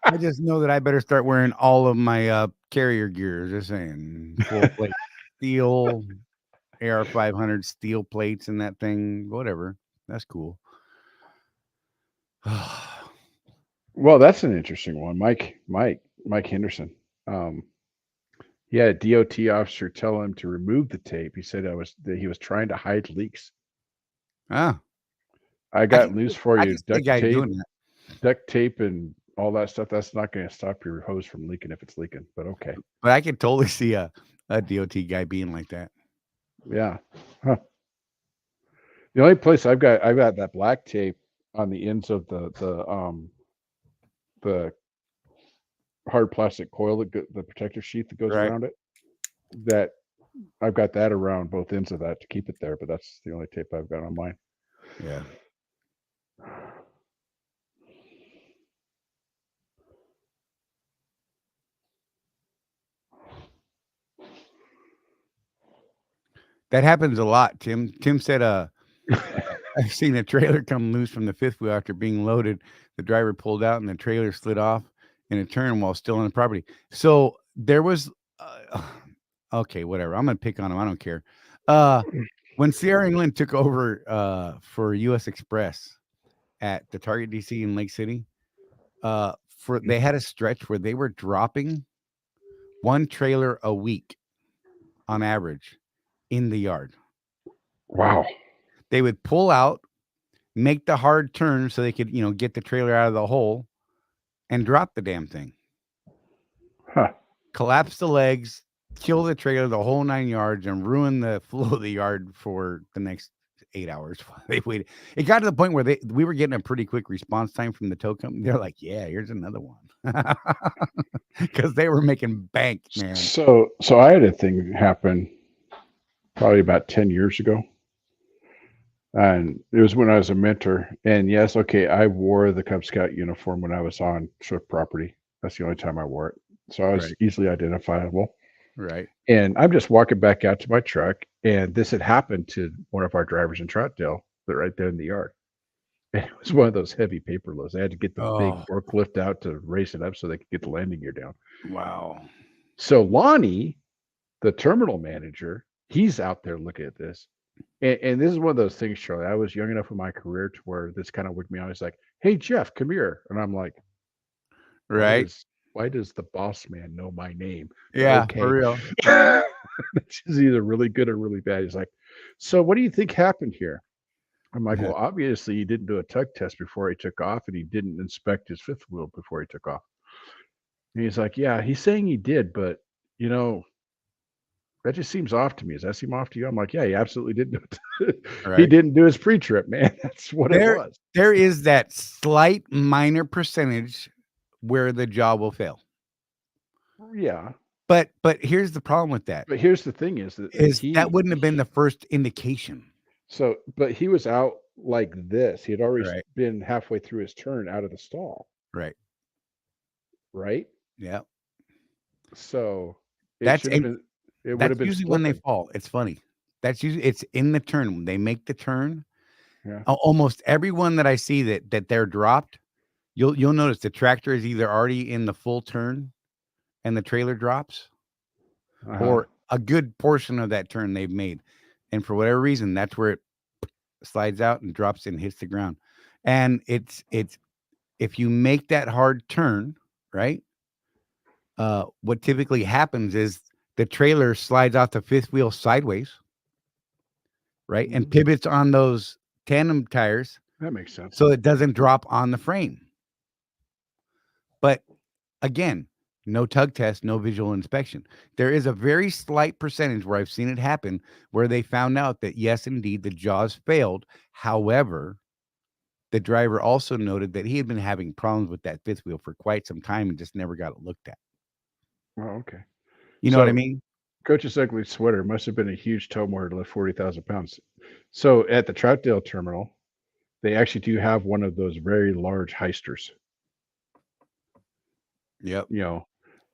Speaker 4: I just know that I better start wearing all of my carrier gear. Just saying, full plate steel, AR-500 steel plates in that thing. Whatever, that's cool.
Speaker 5: Well, that's an interesting one, Mike Henderson. He had a DOT officer tell him to remove the tape. He said that he was trying to hide leaks.
Speaker 4: Ah,
Speaker 5: I got news for you. Duct tape and all that stuff, that's not going to stop your hose from leaking if it's leaking, but okay.
Speaker 4: But I could totally see a DOT guy being like that.
Speaker 5: Yeah. Huh. The only place I've got that black tape on the ends of the hard plastic coil, the protective sheath that goes around it, that I've got that around both ends of that to keep it there, but that's the only tape I've got on mine.
Speaker 4: Yeah. That happens a lot, Tim. Tim said, I've seen a trailer come loose from the fifth wheel after being loaded. The driver pulled out and the trailer slid off in a turn while still on the property. So there was, okay, whatever. I'm going to pick on him. I don't care. When Sierra England took over for U.S. Express at the Target DC in Lake City, they had a stretch where they were dropping one trailer a week on average in the yard.
Speaker 5: Wow.
Speaker 4: They would pull out, make the hard turn so they could, get the trailer out of the hole and drop the damn thing. collapse the legs, kill the trailer, the whole 9 yards, and ruin the flow of the yard for the next 8 hours while they waited. It got to the point where we were getting a pretty quick response time from the tow company. They're like, "Yeah, here's another one," because they were making bank, man.
Speaker 5: So I had a thing happen probably about 10 years ago. And it was when I was a mentor. And yes, okay, I wore the Cub Scout uniform when I was on Swift property. That's the only time I wore it. So I was easily identifiable.
Speaker 4: Right.
Speaker 5: And I'm just walking back out to my truck. And this had happened to one of our drivers in Troutdale, but right there in the yard. And it was one of those heavy paper loads. They had to get the big forklift out to raise it up so they could get the landing gear down.
Speaker 4: Wow.
Speaker 5: So Lonnie, the terminal manager, he's out there looking at this. And this is one of those things, Charlie. I was young enough in my career to where this kind of wigged me out. He's like, "Hey, Jeff, come here." And I'm like,
Speaker 4: right.
Speaker 5: Why does the boss man know my name?
Speaker 4: Yeah,
Speaker 5: okay.
Speaker 4: for real.
Speaker 5: Which is either really good or really bad. He's like, "So what do you think happened here?" I'm like, "Well, obviously he didn't do a tug test before he took off, and he didn't inspect his fifth wheel before he took off." And he's like, "Yeah, he's saying he did, but that just seems off to me. Does that seem off to you?" I'm like, "Yeah, he absolutely didn't do it." He didn't do his pre-trip, man. That's what it was.
Speaker 4: There is that slight minor percentage where the job will fail.
Speaker 5: Yeah.
Speaker 4: But here's the problem with that.
Speaker 5: But here's the thing is
Speaker 4: that wouldn't have been the first indication.
Speaker 5: So, but he was out like this. He had already been halfway through his turn out of the stall.
Speaker 4: Right.
Speaker 5: Right?
Speaker 4: Yeah.
Speaker 5: So
Speaker 4: that's
Speaker 5: usually
Speaker 4: when they fall. It's funny. That's usually it's in the turn when they make the turn.
Speaker 5: Yeah.
Speaker 4: Almost everyone that I see that they're dropped, you'll notice the tractor is either already in the full turn and the trailer drops, or a good portion of that turn they've made, and for whatever reason that's where it slides out and drops and hits the ground. And it's if you make that hard turn, right? What typically happens is the trailer slides off the fifth wheel sideways, right? And pivots on those tandem tires.
Speaker 5: That makes sense.
Speaker 4: So it doesn't drop on the frame. But again, no tug test, no visual inspection. There is a very slight percentage where I've seen it happen where they found out that, yes, indeed, the jaws failed. However, the driver also noted that he had been having problems with that fifth wheel for quite some time and just never got it looked at.
Speaker 5: Oh, okay.
Speaker 4: You know what I mean?
Speaker 5: Coach's ugly sweater must have been a huge tow motor to lift 40,000 pounds. So at the Troutdale terminal, they actually do have one of those very large heisters.
Speaker 4: Yep.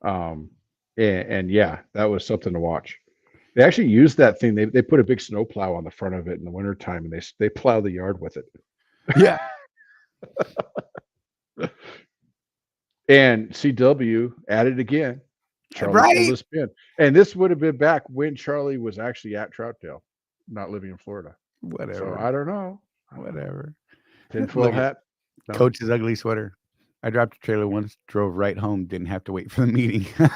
Speaker 5: And yeah, that was something to watch. They actually used that thing. They put a big snow plow on the front of it in the wintertime, and they plow the yard with it.
Speaker 4: Yeah.
Speaker 5: And CW added again. Charlie pulled his pin. And this would have been back when Charlie was actually at Troutdale, not living in Florida.
Speaker 4: Whatever.
Speaker 5: So I don't know.
Speaker 4: Whatever.
Speaker 5: Tinfoil hat.
Speaker 4: No. Coach's ugly sweater. I dropped a trailer once, drove right home, didn't have to wait for the meeting. That's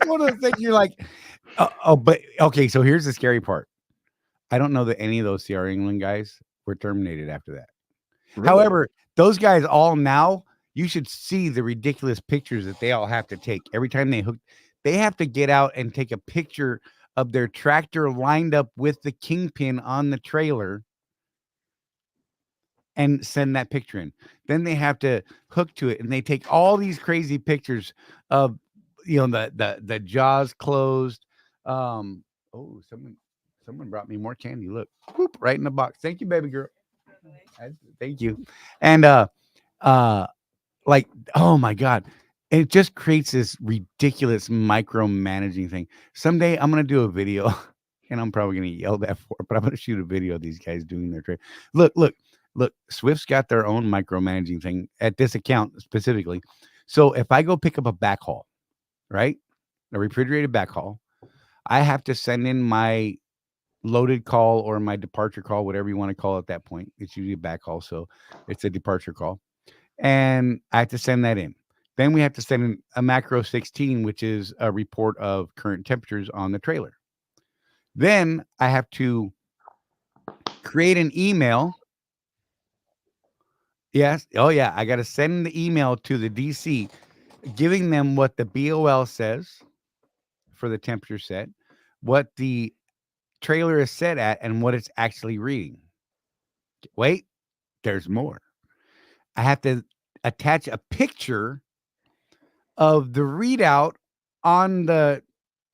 Speaker 4: one of the things you're like, but okay, so here's the scary part. I don't know that any of those CR England guys were terminated after that. Really? However, those guys all now, you should see the ridiculous pictures that they all have to take. Every time they have to get out and take a picture of their tractor lined up with the kingpin on the trailer and send that picture in. Then they have to hook to it, and they take all these crazy pictures of the jaws closed. Someone brought me more candy. Look, whoop, right in the box. Thank you, baby girl. Thank you. And oh my God, it just creates this ridiculous micromanaging thing. Someday I'm gonna do a video, and I'm probably gonna yell that for it, but I'm gonna shoot a video of these guys doing their trade. Look, Swift's got their own micromanaging thing at this account specifically. So if I go pick up a backhaul, right, a refrigerated backhaul, I have to send in my loaded call or my departure call, whatever you want to call it at that point. It's usually a backhaul, so it's a departure call. And I have to send that in. Then we have to send in a macro 16, which is a report of current temperatures on the trailer. Then I have to create an email. Yes. Oh, yeah. I got to send the email to the DC giving them what the BOL says for the temperature set, what the trailer is set at, and what it's actually reading. Wait, there's more. I have to attach a picture of the readout on the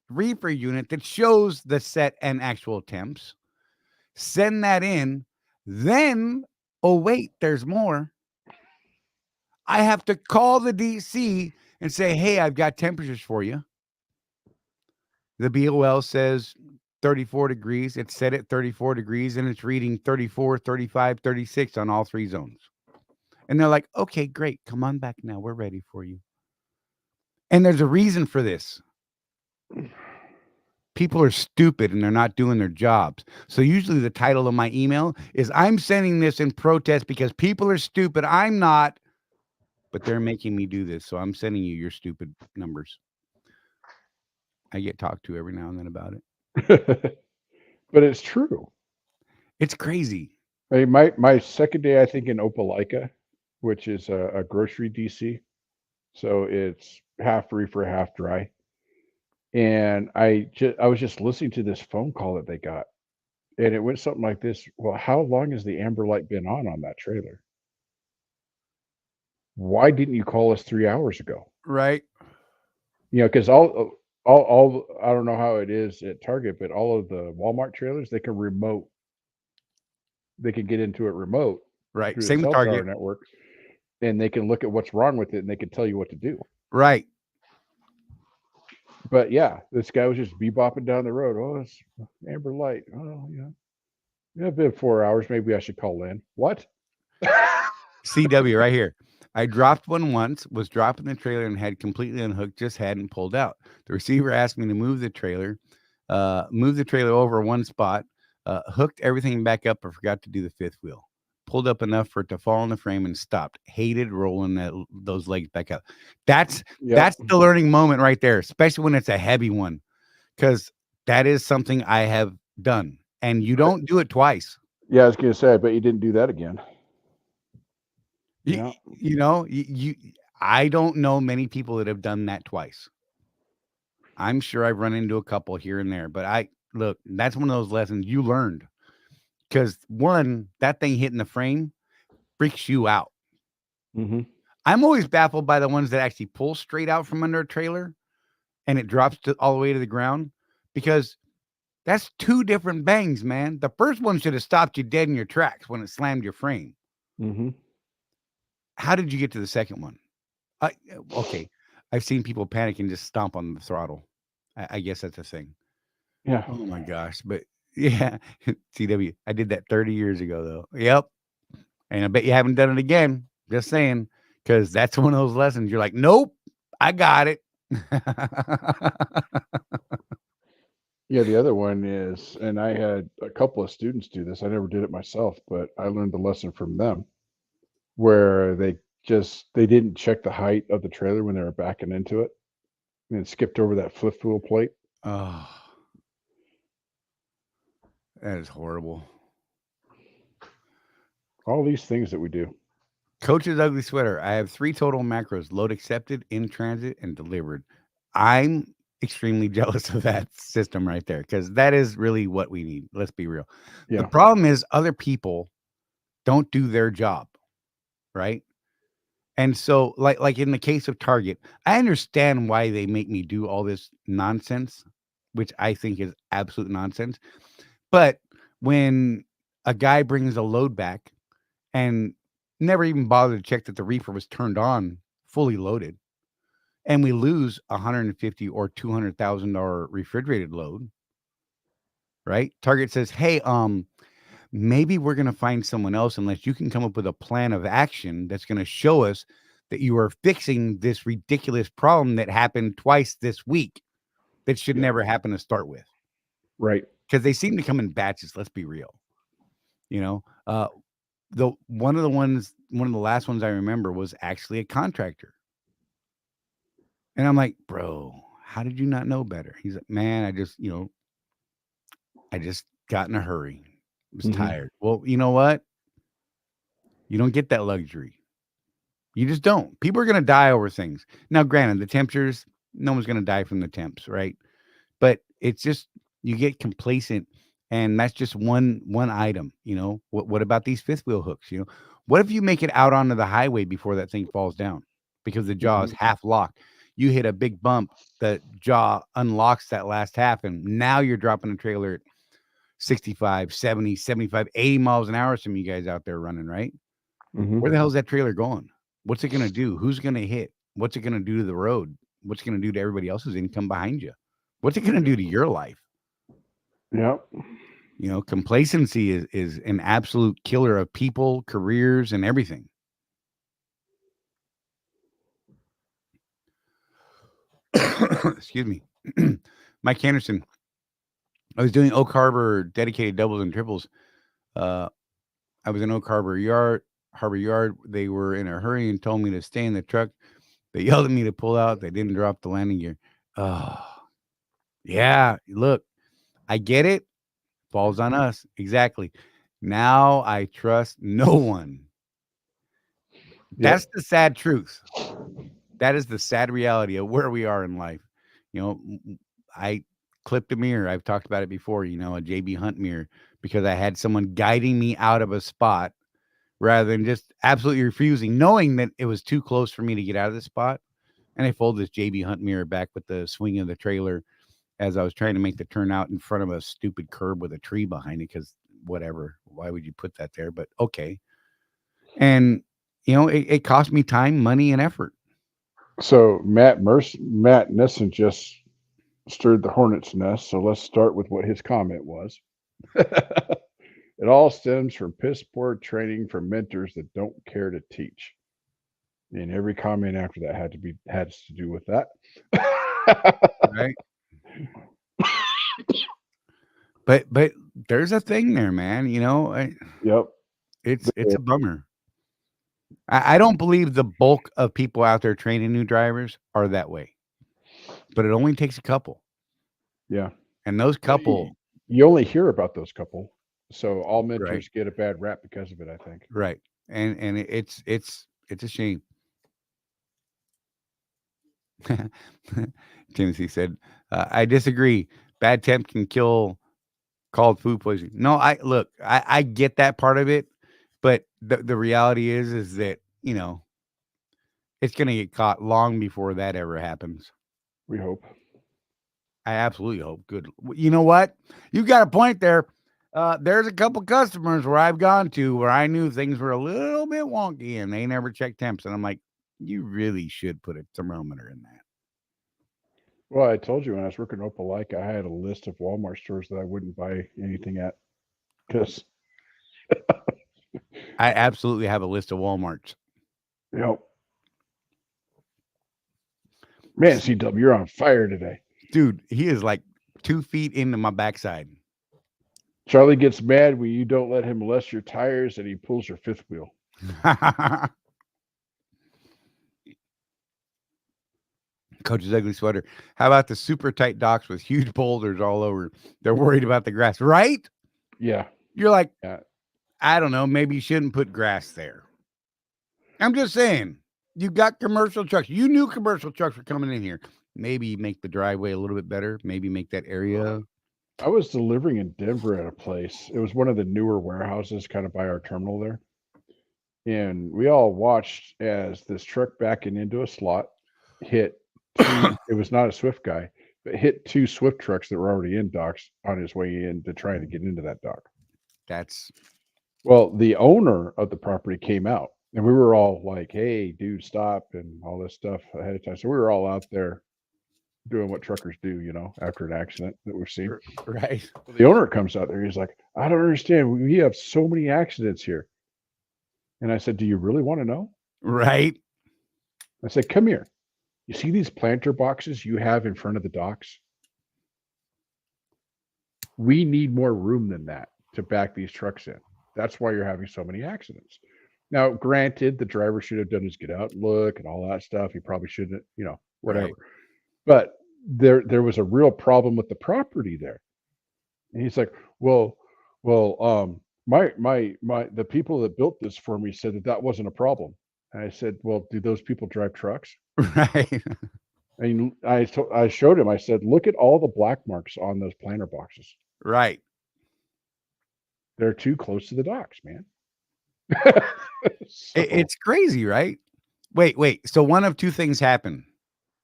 Speaker 4: reefer unit that shows the set and actual temps. Send that in. Then, oh, wait, there's more. I have to call the DC and say, hey, I've got temperatures for you. The BOL says 34 degrees. It's set at 34 degrees and it's reading 34, 35, 36 on all three zones. And they're like, okay, great. Come on back now. We're ready for you. And there's a reason for this. People are stupid and they're not doing their jobs. So usually the title of my email is, I'm sending this in protest because people are stupid. I'm not, but they're making me do this. So I'm sending you your stupid numbers. I get talked to every now and then about it.
Speaker 5: But it's true.
Speaker 4: It's crazy.
Speaker 5: I mean, my second day, I think, in Opelika, which is a grocery DC. So it's half reefer, half dry. And I was just listening to this phone call that they got. And it went something like this. Well, how long has the amber light been on that trailer? Why didn't you call us 3 hours ago?
Speaker 4: Right.
Speaker 5: You know, because all I don't know how it is at Target, but all of the Walmart trailers, they can get into it remote
Speaker 4: Right.
Speaker 5: through
Speaker 4: Same
Speaker 5: the
Speaker 4: with
Speaker 5: cell
Speaker 4: Target.
Speaker 5: tower network, and they can look at what's wrong with it and they can tell you what to do.
Speaker 4: Right.
Speaker 5: But yeah, this guy was just bebopping down the road. Oh, it's amber light. Oh, yeah. It's been 4 hours. Maybe I should call in. What?
Speaker 4: CW right here. I dropped one once, was dropping the trailer and had completely unhooked, just hadn't pulled out. The receiver asked me to move the trailer over one spot, hooked everything back up, but forgot to do the fifth wheel. Pulled up enough for it to fall in the frame and stopped. Hated rolling those legs back up. That's the learning moment right there, especially when it's a heavy one, because that is something I have done, and you don't do it twice.
Speaker 5: Yeah, I was going to say, I bet you didn't do that again.
Speaker 4: Yeah. I don't know many people that have done that twice. I'm sure I've run into a couple here and there, but look, that's one of those lessons you learned. Because one, that thing hitting the frame freaks you out.
Speaker 5: Mm-hmm.
Speaker 4: I'm always baffled by the ones that actually pull straight out from under a trailer and it drops all the way to the ground, because that's two different bangs, man. The first one should have stopped you dead in your tracks when it slammed your frame.
Speaker 5: Mm-hmm.
Speaker 4: How did you get to the second one? Okay. I've seen people panic and just stomp on the throttle. I guess that's a thing.
Speaker 5: Yeah.
Speaker 4: Oh my gosh. But yeah, CW, I did that 30 years ago though. Yep. And I bet you haven't done it again. Just saying, because that's one of those lessons. You're like, nope, I got it.
Speaker 5: Yeah, the other one is, and I had a couple of students do this. I never did it myself, but I learned the lesson from them, where they didn't check the height of the trailer when they were backing into it, and it skipped over that fifth wheel plate.
Speaker 4: Oh, that is horrible.
Speaker 5: All these things that we do.
Speaker 4: Coach's ugly sweater. I have 3 total macros: load accepted, in transit, and delivered. I'm extremely jealous of that system right there, because that is really what we need. Let's be real.
Speaker 5: Yeah.
Speaker 4: The problem is other people don't do their job, right? And so, like in the case of Target, I understand why they make me do all this nonsense, which I think is absolute nonsense. But when a guy brings a load back and never even bothered to check that the reefer was turned on, fully loaded, and we lose $150,000 or $200,000 refrigerated load, right? Target says, hey, maybe we're going to find someone else unless you can come up with a plan of action that's going to show us that you are fixing this ridiculous problem that happened twice this week that should never happen to start with.
Speaker 5: Right.
Speaker 4: Because they seem to come in batches. Let's be real. One of the last ones I remember was actually a contractor. And I'm like, bro, how did you not know better? He's like, man, I just got in a hurry. I was tired. Well, you know what? You don't get that luxury. You just don't. People are going to die over things. Now, granted, the temperatures, no one's going to die from the temps, right? But it's just you get complacent, and that's just one item. What about these fifth wheel hooks? What if you make it out onto the highway before that thing falls down because the jaw is half locked? You hit a big bump, the jaw unlocks that last half, and now you're dropping a trailer at 65, 70, 75, 80 miles an hour. Some of you guys out there running, right? Where the hell is that trailer going? What's it going to do? Who's going to hit? What's it going to do to the road? What's it going to do to everybody else's income behind you? What's it going to do to your life?
Speaker 5: Yep.
Speaker 4: Complacency is an absolute killer of people, careers, and everything. Excuse me. Mike Anderson. I was doing Oak Harbor dedicated doubles and triples. I was in Oak Harbor Yard. They were in a hurry and told me to stay in the truck. They yelled at me to pull out. They didn't drop the landing gear. Oh, yeah. Look, I get it. Falls on us. Exactly. Now I trust no one. That's the sad truth. That is the sad reality of where we are in life. I clipped a mirror. I've talked about it before, a JB Hunt mirror, because I had someone guiding me out of a spot rather than just absolutely refusing, knowing that it was too close for me to get out of the spot. And I folded this JB Hunt mirror back with the swing of the trailer as I was trying to make the turn out in front of a stupid curb with a tree behind it, because whatever, why would you put that there? But okay. And, it cost me time, money, and effort.
Speaker 5: So Matt Nissen just stirred the hornet's nest. So let's start with what his comment was. It all stems from piss poor training from mentors that don't care to teach. And every comment after that had to do with that.
Speaker 4: Right. But there's a thing there, man.
Speaker 5: Yep.
Speaker 4: It's a bummer. I don't believe the bulk of people out there training new drivers are that way, but it only takes a couple.
Speaker 5: Yeah.
Speaker 4: And those couple,
Speaker 5: you only hear about those couple. So all mentors get a bad rap because of it, I think.
Speaker 4: Right. And it's a shame. Tennessee said, I disagree. Bad temp can kill called food poisoning. No, I get that part of it, but the reality is that, it's going to get caught long before that ever happens.
Speaker 5: We hope.
Speaker 4: I absolutely hope. Good. You know what? You got a point there. There's a couple customers where I've gone to where I knew things were a little bit wonky and they never checked temps. And I'm like, you really should put a thermometer in that.
Speaker 5: Well, I told you when I was working at Opelika, I had a list of Walmart stores that I wouldn't buy anything at. Because
Speaker 4: I absolutely have a list of Walmarts.
Speaker 5: Yep. Man, CW, you're on fire today.
Speaker 4: Dude, he is like 2 feet into my backside.
Speaker 5: Charlie gets mad when you don't let him molest your tires and he pulls your fifth wheel.
Speaker 4: Coach's ugly sweater. How about the super tight docks with huge boulders all over? They're worried about the grass, right?
Speaker 5: Yeah.
Speaker 4: You're like, I don't know, maybe you shouldn't put grass there. I'm just saying, you got commercial trucks. You knew commercial trucks were coming in here. Maybe make the driveway a little bit better. Maybe make that area.
Speaker 5: I was delivering in Denver at a place. It was one of the newer warehouses kind of by our terminal there. And we all watched as this truck backing into a slot hit two, it was not a Swift guy, but hit 2 Swift trucks that were already in docks on his way in to try to get into that dock. Well, the owner of the property came out and we were all like, hey, dude, stop, and all this stuff ahead of time. So we were all out there doing what truckers do, after an accident that we've seen.
Speaker 4: Right.
Speaker 5: The owner comes out there. He's like, I don't understand. We have so many accidents here. And I said, do you really want to know?
Speaker 4: Right.
Speaker 5: I said, come here. You see these planter boxes you have in front of the docks? We need more room than that to back these trucks in. That's why you're having so many accidents. Now, granted, the driver should have done his get out and look and all that stuff. He probably shouldn't, whatever. Right. But there was a real problem with the property there. And he's like, well, the people that built this for me said that wasn't a problem. And I said, well, do those people drive trucks?
Speaker 4: Right.
Speaker 5: And I showed him, I said, look at all the black marks on those planter boxes.
Speaker 4: Right.
Speaker 5: They're too close to the docks, man.
Speaker 4: It's crazy, right? Wait. So one of two things happened.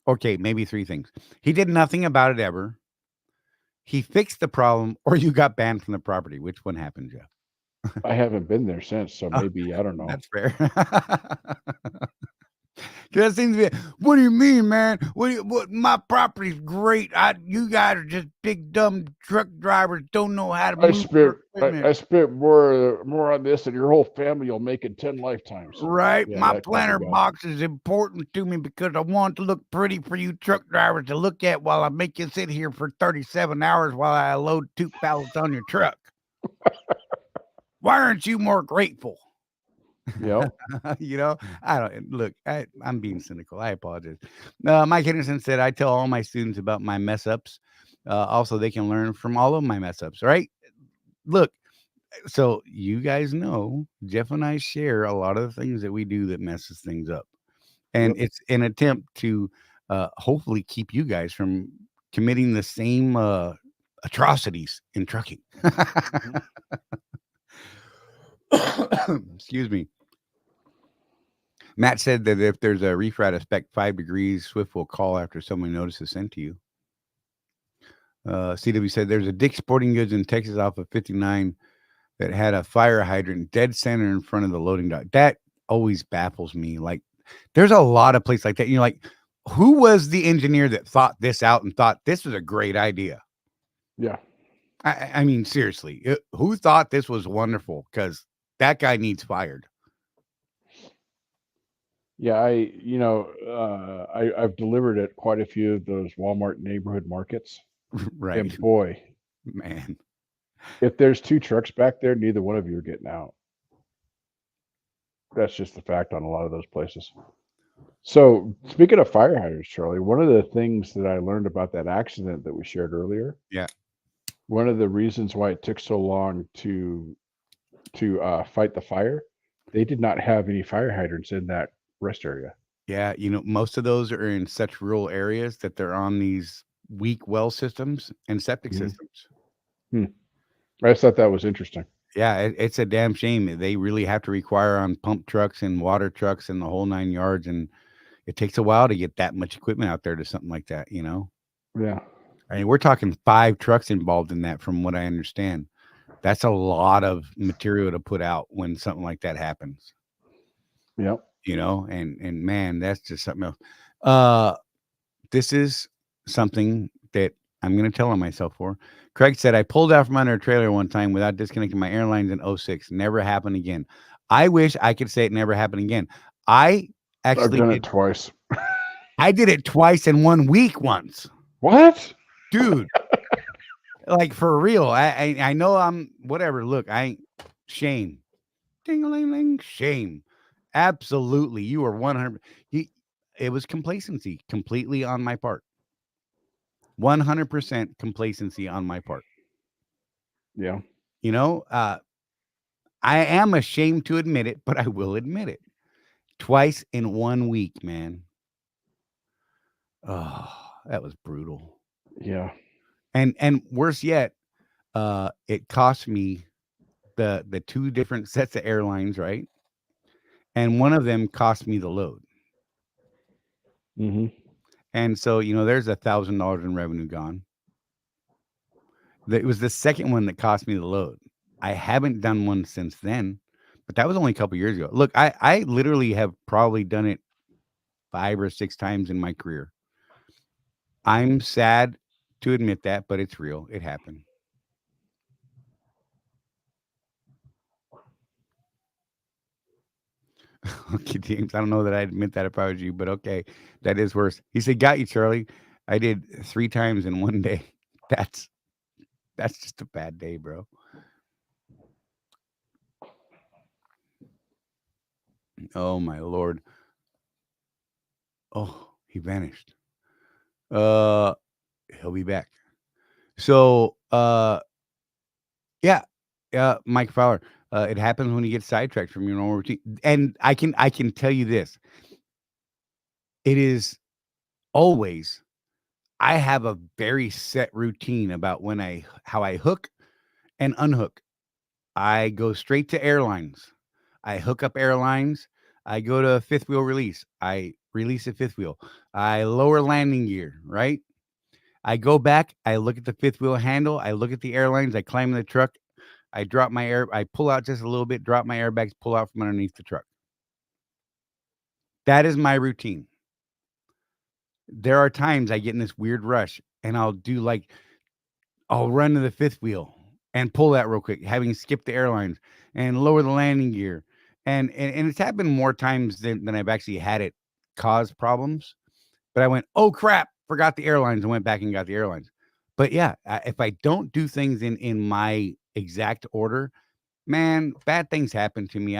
Speaker 4: Okay, maybe three things. He did nothing about it ever. He fixed the problem, or you got banned from the property. Which one happened, Jeff?
Speaker 5: I haven't been there since, so
Speaker 4: Oh,
Speaker 5: maybe, I don't know.
Speaker 4: That's fair. That seems to be. What do you mean, man? What? My property's great. You guys are just big dumb truck drivers. Don't know how to move.
Speaker 5: I spent more on this than your whole family will make in 10 lifetimes.
Speaker 4: Right.
Speaker 5: Yeah,
Speaker 4: My planter box is important to me because I want it to look pretty for you truck drivers to look at while I make you sit here for 37 hours while I load 2 pallets on your truck. Why aren't you more grateful?
Speaker 5: Yeah.
Speaker 4: I don't look. I'm being cynical. I apologize. Mike Henderson said, I tell all my students about my mess ups. Also, they can learn from all of my mess ups, right? Look, so you guys know Jeff and I share a lot of the things that we do that messes things up. And it's an attempt to hopefully keep you guys from committing the same atrocities in trucking. Excuse me. Matt said that if there's a reef route of spec 5 degrees, Swift will call after someone notices sent to you. CW said there's a Dick's Sporting Goods in Texas off of 59 that had a fire hydrant dead center in front of the loading dock. That always baffles me. Like, there's a lot of places like that. You're like, who was the engineer that thought this out and thought this was a great idea?
Speaker 5: Yeah.
Speaker 4: I mean, seriously, who thought this was wonderful? Because that guy needs fired.
Speaker 5: Yeah, I've delivered at quite a few of those Walmart neighborhood markets.
Speaker 4: Right.
Speaker 5: And boy,
Speaker 4: man,
Speaker 5: if there's 2 trucks back there, neither one of you are getting out. That's just the fact on a lot of those places. So speaking of fire hydrants, Charlie, one of the things that I learned about that accident that we shared earlier.
Speaker 4: Yeah.
Speaker 5: One of the reasons why it took so long to fight the fire, they did not have any fire hydrants in that rest area.
Speaker 4: Yeah, most of those are in such rural areas that they're on these weak well systems and septic systems.
Speaker 5: I just thought that was interesting.
Speaker 4: Yeah, it's a damn shame. They really have to require on pump trucks and water trucks and the whole 9 yards, and it takes a while to get that much equipment out there to something like that,
Speaker 5: Yeah.
Speaker 4: I mean, we're talking 5 trucks involved in that, from what I understand. That's a lot of material to put out when something like that happens.
Speaker 5: Yep.
Speaker 4: And man, that's just something else. This is something that I'm going to tell on myself for. Craig said, I pulled out from under a trailer one time without disconnecting my airlines in 2006. Never happened again. I wish I could say it never happened again. I've
Speaker 5: done it twice.
Speaker 4: I did it twice in 1 week once.
Speaker 5: What?
Speaker 4: Dude. Like, for real. I know I'm whatever. Look, shame. Ding-a-ling-ling, shame. Absolutely. You are 100. It was complacency completely on my part. 100% complacency on my part.
Speaker 5: Yeah.
Speaker 4: I am ashamed to admit it, but I will admit it. Twice in 1 week, man. Oh, that was brutal.
Speaker 5: Yeah.
Speaker 4: And worse yet, it cost me the 2 different sets of airlines, right? And one of them cost me the load.
Speaker 5: Mm-hmm.
Speaker 4: And so, there's $1,000 in revenue gone. It was the second one that cost me the load. I haven't done one since then, but that was only a couple years ago. Look, I literally have probably done it 5 or 6 times in my career. I'm sad to admit that, but it's real. It happened. Okay, James, I don't know that I'd admit that if I was you, but okay, that is worse. He said, got you, Charlie. I did 3 times in 1 day. That's just a bad day, bro. Oh, my Lord. Oh, he vanished. He'll be back. So, yeah, Mike Fowler. It happens when you get sidetracked from your normal routine. And I can tell you this. It is always, I have a very set routine about how I hook and unhook. I go straight to airlines. I hook up airlines. I go to a fifth wheel release. I release a fifth wheel. I lower landing gear, right? I go back. I look at the fifth wheel handle. I look at the airlines. I climb in the truck. I pull out just a little bit, drop my airbags, pull out from underneath the truck. That is my routine. There are times I get in this weird rush and I'll run to the fifth wheel and pull that real quick, having skipped the airlines and lower the landing gear. And it's happened more times than I've actually had it cause problems. But I went, oh crap, forgot the airlines, and went back and got the airlines. But yeah, if I don't do things in my exact order, man, bad things happen to me.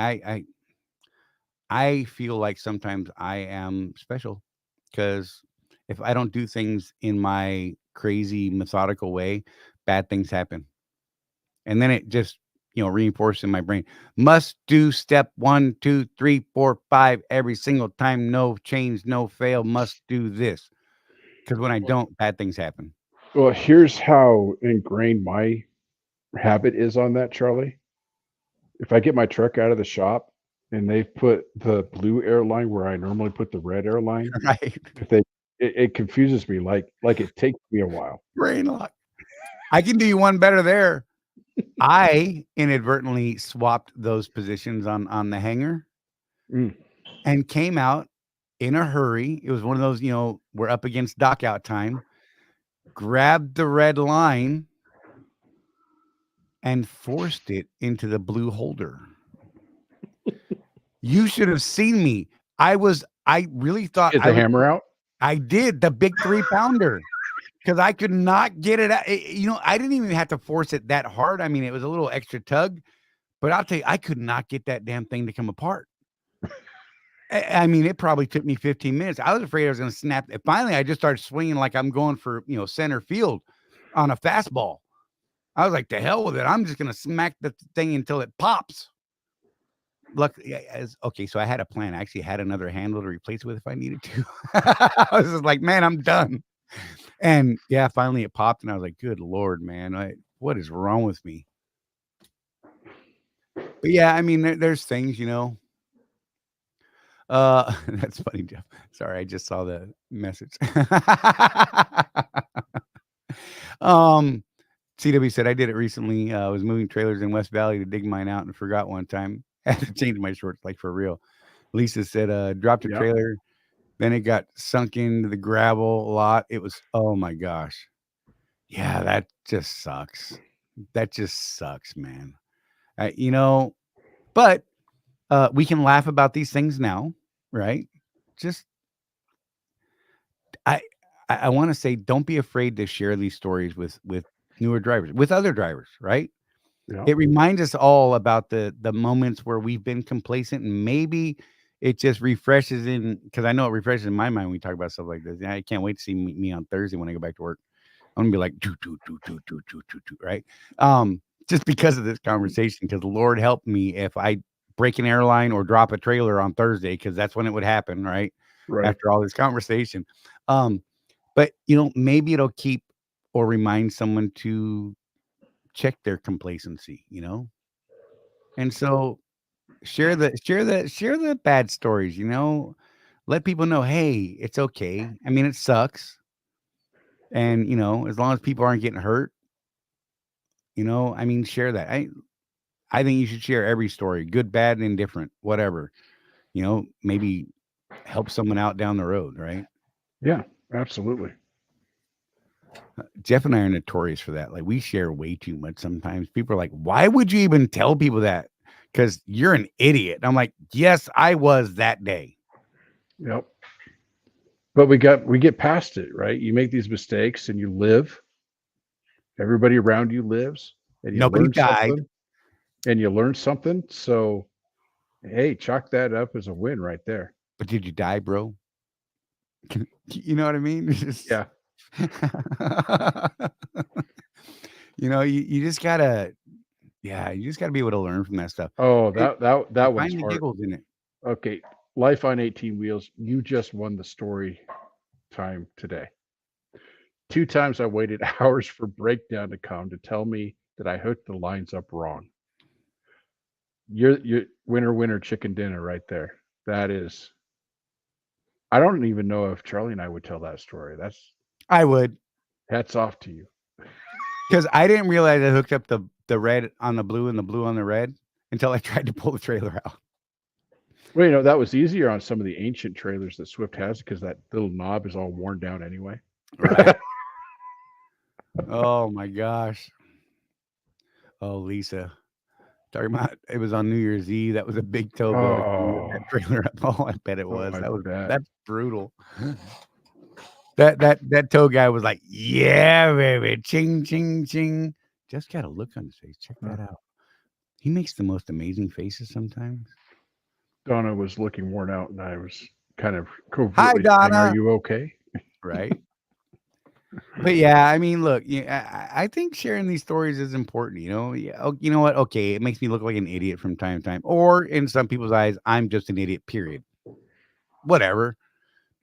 Speaker 4: I feel like sometimes I am special because if I don't do things in my crazy methodical way, bad things happen. And then it just, reinforces in my brain. Must do step 1, 2, 3, 4, 5 every single time. No change, no fail. Must do this. Because when I don't, bad things happen.
Speaker 5: Well, here's how ingrained my habit is on that, Charlie. If I get my truck out of the shop and they put the blue airline where I normally put the red airline,
Speaker 4: Right.
Speaker 5: it confuses me. Like it takes me a while.
Speaker 4: Brain lock. I can do you one better there. I inadvertently swapped those positions on the hanger and came out in a hurry. It was one of those, we're up against dock out time. Grabbed the red line and forced it into the blue holder. You should have seen me. I really thought
Speaker 5: Get the hammer out.
Speaker 4: I did the big 3-pounder because I could not get it out. I didn't even have to force it that hard. I mean, it was a little extra tug, but I'll tell you, I could not get that damn thing to come apart. I mean, it probably took me 15 minutes. I was afraid I was going to snap. Finally, I just started swinging like I'm going for, center field on a fastball. I was like, to hell with it. I'm just going to smack the thing until it pops. Okay, so I had a plan. I actually had another handle to replace it with if I needed to. I was just like, man, I'm done. And yeah, finally it popped, and I was like, good Lord, man, what is wrong with me? But yeah, I mean, there's things, that's funny, Jeff. Sorry, I just saw the message. CW said, I did it recently. I was moving trailers in West Valley to dig mine out and forgot one time. I had to change my shorts, like for real. Lisa said, dropped a trailer. Then it got sunk into the gravel a lot. It was, oh my gosh. Yeah, that just sucks. That just sucks, man. But we can laugh about these things now, right? Just, I want to say, don't be afraid to share these stories with newer drivers, with other drivers, right? Yeah. It reminds us all about the moments where we've been complacent, and maybe it just refreshes because I know it refreshes in my mind when we talk about stuff like this. I can't wait to see me on Thursday when I go back to work. I'm gonna be like, right? Just because of this conversation, because Lord help me if I break an airline or drop a trailer on Thursday, because that's when it would happen, right? After all this conversation. But maybe it'll keep or remind someone to check their complacency, and so share the bad stories, let people know, hey, it's okay. I mean, it sucks. And, as long as people aren't getting hurt, I mean, share that. I think you should share every story, good, bad, and indifferent, whatever, maybe help someone out down the road. Right.
Speaker 5: Yeah, absolutely.
Speaker 4: Jeff and I are notorious for that. Like, we share way too much sometimes. People are like, why would you even tell people that? Because you're an idiot. And I'm like, yes, I was that day.
Speaker 5: Yep. But we get past it, right? You make these mistakes and you live. Everybody around you lives. And
Speaker 4: nobody died.
Speaker 5: And you learn something. So, hey, chalk that up as a win right there.
Speaker 4: But did you die, bro? You know what I mean?
Speaker 5: Yeah.
Speaker 4: You just gotta Yeah, you just got to be able to learn from that stuff.
Speaker 5: Oh,
Speaker 4: And
Speaker 5: that one's
Speaker 4: find the
Speaker 5: hard.
Speaker 4: giggles in it.
Speaker 5: Okay, life on 18 wheels. You just won the story time today. 2 times I waited hours for breakdown to come to tell me that I hooked the lines up wrong. You're winner chicken dinner right there. That is. I don't even know if Charlie and I would tell that story. That's
Speaker 4: I would,
Speaker 5: hats off to you.
Speaker 4: because I didn't realize I hooked up the red on the blue and the blue on the red until I tried to pull the trailer out.
Speaker 5: Well, that was easier on some of the ancient trailers that Swift has because that little knob is all worn down anyway.
Speaker 4: Right. Oh my gosh. Oh, Lisa. Talking about it was on New Year's Eve. That was a big towboat.
Speaker 5: Oh,
Speaker 4: That trailer up. Oh, I bet it was.
Speaker 5: I bet.
Speaker 4: That's brutal. That tow guy was like, yeah, baby. Ching, ching, ching. Just got a look on his face. Check that out. He makes the most amazing faces sometimes.
Speaker 5: Donna was looking worn out, and I was kind of
Speaker 4: Hi,
Speaker 5: covertly saying,
Speaker 4: Donna.
Speaker 5: "Are you okay?"
Speaker 4: Right. But yeah, I mean, look, yeah, I think sharing these stories is important. Yeah, you know what? Okay, it makes me look like an idiot from time to time, or in some people's eyes, I'm just an idiot. Period. Whatever,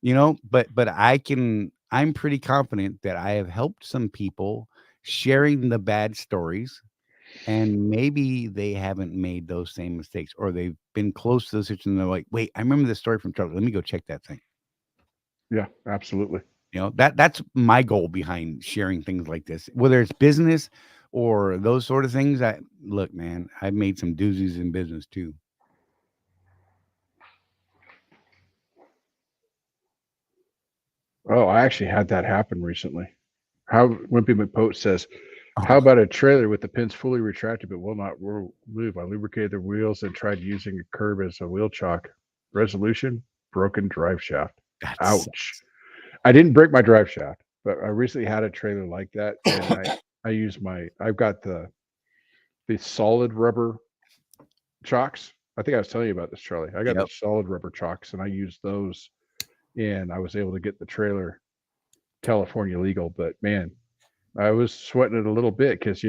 Speaker 4: But I'm pretty confident that I have helped some people sharing the bad stories, and maybe they haven't made those same mistakes, or they've been close to the situation. And they're like, wait, I remember this story from Charlie. Let me go check that thing.
Speaker 5: Yeah, absolutely.
Speaker 4: That's my goal behind sharing things like this, whether it's business or those sort of things. Look, man, I've made some doozies in business too.
Speaker 5: Oh, I actually had that happen recently. How Wimpy McPote says, how
Speaker 4: Oh,
Speaker 5: about a trailer with the pins fully retracted but will not move? I lubricated the wheels and tried using a curb as a wheel chock. Resolution: broken drive shaft.
Speaker 4: that's
Speaker 5: Ouch. I didn't break my drive shaft, but I recently had a trailer like that, and I use I've got the solid rubber chocks. I think I was telling you about this, Charlie. I got the
Speaker 4: Yep.
Speaker 5: solid rubber chocks, and I used those, and I was able to get the trailer California legal. But man, I was sweating it a little bit because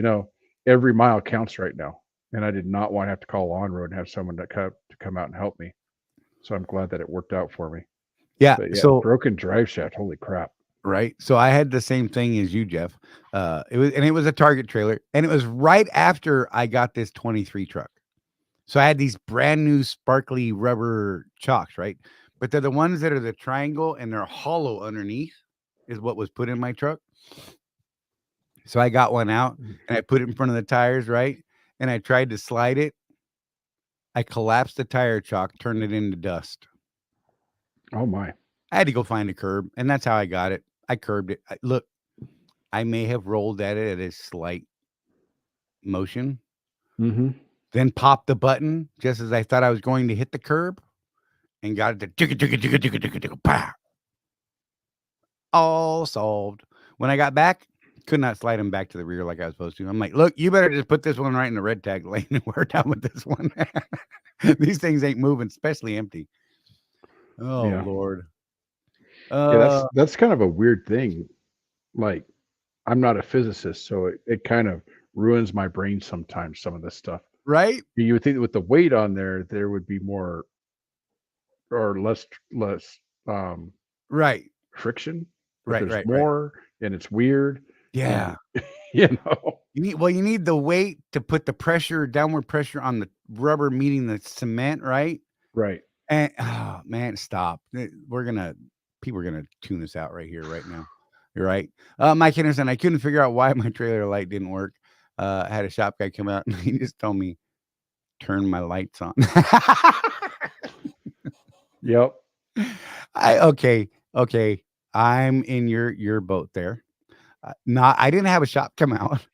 Speaker 5: every mile counts right now, and I did not want to have to call on road and have someone to come out and help me. So I'm glad that it worked out for me.
Speaker 4: Yeah.
Speaker 5: But yeah,
Speaker 4: So
Speaker 5: broken drive shaft. Holy crap.
Speaker 4: right. So I had the same thing as you, Jeff. It was a Target trailer, and it was right after I got this 23 truck. So I had these brand new sparkly rubber chocks, right? But they're the ones that are the triangle and they're hollow underneath, is what was put in my truck. So I got one out and I put it in front of the tires, right? And I tried to slide it. I collapsed the tire chalk, turned it into dust.
Speaker 5: Oh my.
Speaker 4: I had to go find a curb, and that's how I got it. I curbed it. Look, I may have rolled at it at a slight motion,
Speaker 5: Mm-hmm.
Speaker 4: then popped the button just as I thought I was going to hit the curb, and got it to pow. All solved. When I got back, could not slide him back to the rear like I was supposed to. I'm like, look, you better just put this one right in the red tag lane and we're done with this one. These things ain't moving, especially empty. Oh,
Speaker 5: Yeah.
Speaker 4: Lord.
Speaker 5: Yeah, that's kind of a weird thing. Like, I'm not a physicist, so it kind of ruins my brain sometimes, some of this stuff.
Speaker 4: Right?
Speaker 5: You would think that with the weight on there would be more or less
Speaker 4: Right.
Speaker 5: friction. But
Speaker 4: Right.
Speaker 5: there's
Speaker 4: Right.
Speaker 5: more, and it's weird.
Speaker 4: Yeah.
Speaker 5: And,
Speaker 4: You need the weight to put the pressure, downward pressure on the rubber meeting the cement, right?
Speaker 5: right.
Speaker 4: And oh man, stop. People are gonna tune us out right here, right now. You're right. Mike Henderson, I couldn't figure out why my trailer light didn't work. I had a shop guy come out and he just told me, turn my lights on.
Speaker 5: Yep.
Speaker 4: Okay. I'm in your boat there. I didn't have a shop come out.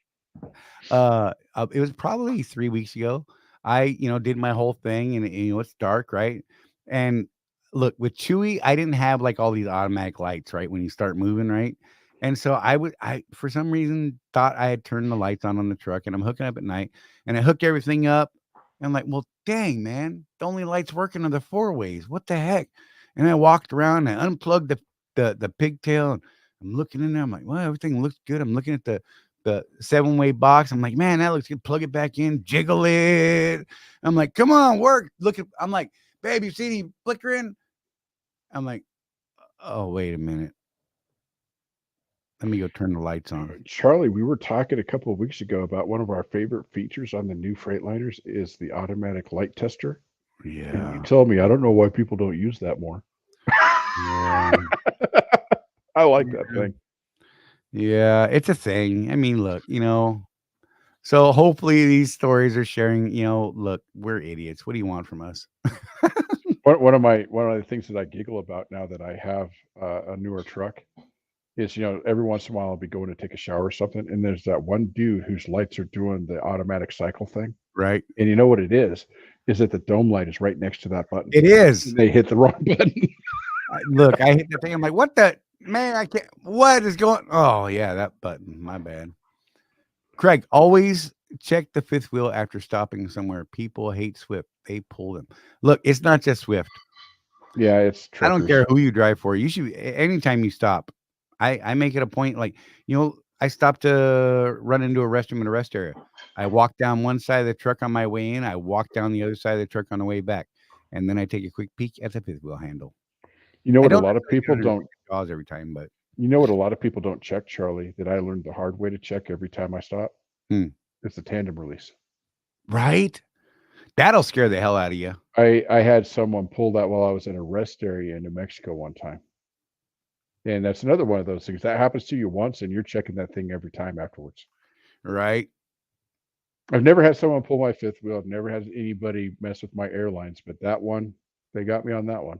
Speaker 4: It was probably 3 weeks ago. I, did my whole thing, and it's dark, right? And look, with Chewy, I didn't have like all these automatic lights, right? When you start moving, right? And so I for some reason thought I had turned the lights on the truck, and I'm hooking up at night, and I hooked everything up. And I'm like, well, dang, man, the only lights working are the 4-ways. What the heck? And I walked around and I unplugged the pigtail, and I'm looking in there. I'm like, well, everything looks good. I'm looking at the the 7-way box. I'm like, man, that looks good. Plug it back in, jiggle it. I'm like, come on, work. I'm like, babe, you see any flickering? I'm like, oh, wait a minute. Let me go turn the lights on.
Speaker 5: Charlie, we were talking a couple of weeks ago about one of our favorite features on the new Freightliners is the automatic light tester. And you
Speaker 4: Yeah.
Speaker 5: told me I don't know why people don't use that more.
Speaker 4: Yeah.
Speaker 5: I like that thing.
Speaker 4: Yeah, it's a thing. I mean, look, so hopefully these stories are sharing, look, we're idiots. What do you want from us?
Speaker 5: One of the things that I giggle about now that I have a newer truck is, every once in a while I'll be going to take a shower or something, and there's that one dude whose lights are doing the automatic cycle thing.
Speaker 4: Right.
Speaker 5: And you know what it is that the dome light is right next to that button.
Speaker 4: It is.
Speaker 5: And they hit the wrong button.
Speaker 4: Look, I hit the thing. I'm like, what the man? I can't. What is going? Oh yeah, that button. My bad. Craig, always check the fifth wheel after stopping somewhere. People hate Swift. They pull them. Look, it's not just Swift.
Speaker 5: Yeah, it's
Speaker 4: I don't
Speaker 5: truckers.
Speaker 4: care who you drive for. You should, anytime you stop, I make it a point. Like, I stopped to run into a restroom in a rest area. I walk down one side of the truck on my way in. I walk down the other side of the truck on the way back. And then I take a quick peek at the fifth wheel handle.
Speaker 5: You know
Speaker 4: I
Speaker 5: what a
Speaker 4: don't
Speaker 5: lot of people don't
Speaker 4: pause every time, but
Speaker 5: you know what a lot of people don't check, Charlie, that I learned the hard way to check every time I stop? It's the tandem release.
Speaker 4: right? That'll scare the hell out of you.
Speaker 5: I had someone pull that while I was in a rest area in New Mexico one time. And that's another one of those things that happens to you once and you're checking that thing every time afterwards.
Speaker 4: Right.
Speaker 5: I've never had someone pull my fifth wheel. I've never had anybody mess with my airlines, but that one, they got me on that one.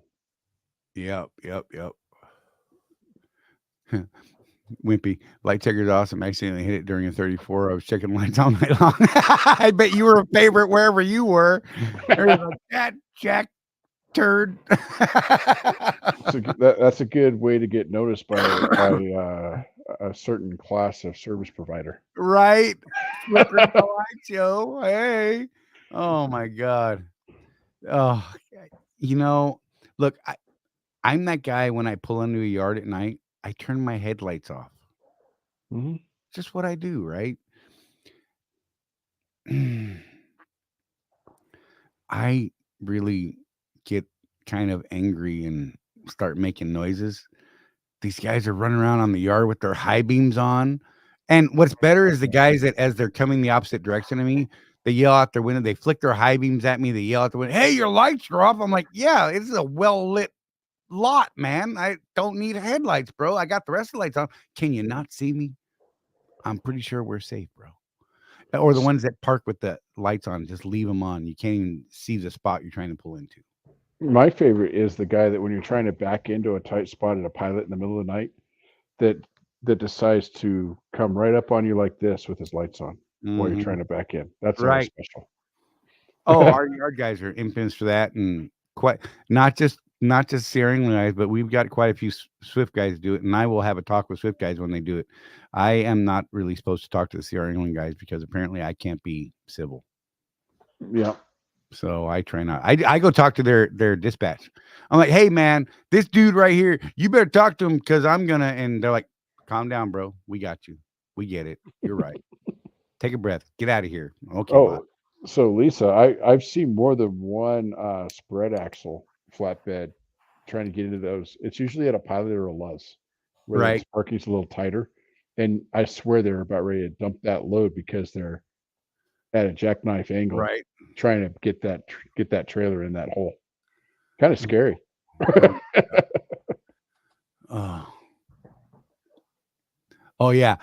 Speaker 4: Yep. Wimpy, light checker's awesome. I accidentally hit it during a 34. I was checking lights all night long. I bet you were a favorite wherever you were. Like, that Jack turd.
Speaker 5: So that's a good way to get noticed by a certain class of service provider.
Speaker 4: Right. Flickering the lights, yo. Hey. Oh my God. Oh, look, I'm that guy when I pull into a yard at night, I turn my headlights off.
Speaker 5: Mm-hmm.
Speaker 4: Just what I do, right? I really get kind of angry and start making noises. These guys are running around on the yard with their high beams on. And what's better is the guys that, as they're coming the opposite direction of me, they yell out their window, they flick their high beams at me, they yell out the window, hey, your lights are off. I'm like, yeah, it's a well-lit lot, man. I don't need headlights, bro. I got the rest of the lights on. Can you not see me? I'm pretty sure we're safe, bro. Or the ones that park with the lights on, just leave them on. You can't even see the spot you're trying to pull into.
Speaker 5: My favorite is the guy that when you're trying to back into a tight spot at a pilot in the middle of the night, that decides to come right up on you like this with his lights on while you're trying to back in. That's
Speaker 4: right.
Speaker 5: Special.
Speaker 4: Oh, our yard guys are infamous for that, and quite not just Sierra guys, but we've got quite a few Swift guys do it, and I will have a talk with Swift guys when they do it. I am not really supposed to talk to the Sierra England guys because apparently I can't be civil.
Speaker 5: Yeah.
Speaker 4: So I try not. I go talk to their dispatch. I'm like, hey man, this dude right here, you better talk to him because I'm gonna. And they're like, calm down, bro. We got you. We get it. You're right. Take a breath. Get out of here. Okay.
Speaker 5: Oh, so Lisa, I've seen more than one spread axle flatbed trying to get into those. It's usually at a Pilot or a Luz, where
Speaker 4: right.
Speaker 5: the sparking's a little tighter, and I swear they're about ready to dump that load because they're at a jackknife angle,
Speaker 4: right,
Speaker 5: trying to get that trailer in that hole. Kind of scary.
Speaker 4: Oh yeah,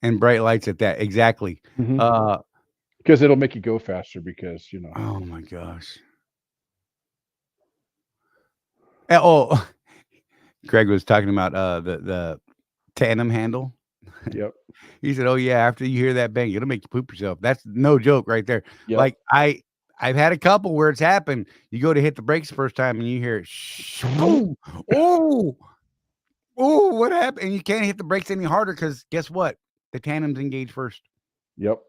Speaker 4: and bright lights at that, exactly.
Speaker 5: Because it'll make you go faster because
Speaker 4: oh my gosh. Oh, Greg was talking about the tandem handle.
Speaker 5: Yep.
Speaker 4: He said, oh yeah, after you hear that bang, it'll make you poop yourself. That's no joke right there.
Speaker 5: Yep.
Speaker 4: Like I've had a couple where it's happened. You go to hit the brakes the first time and you hear oh, what happened? And you can't hit the brakes any harder because guess what? The tandem's engaged first.
Speaker 5: Yep.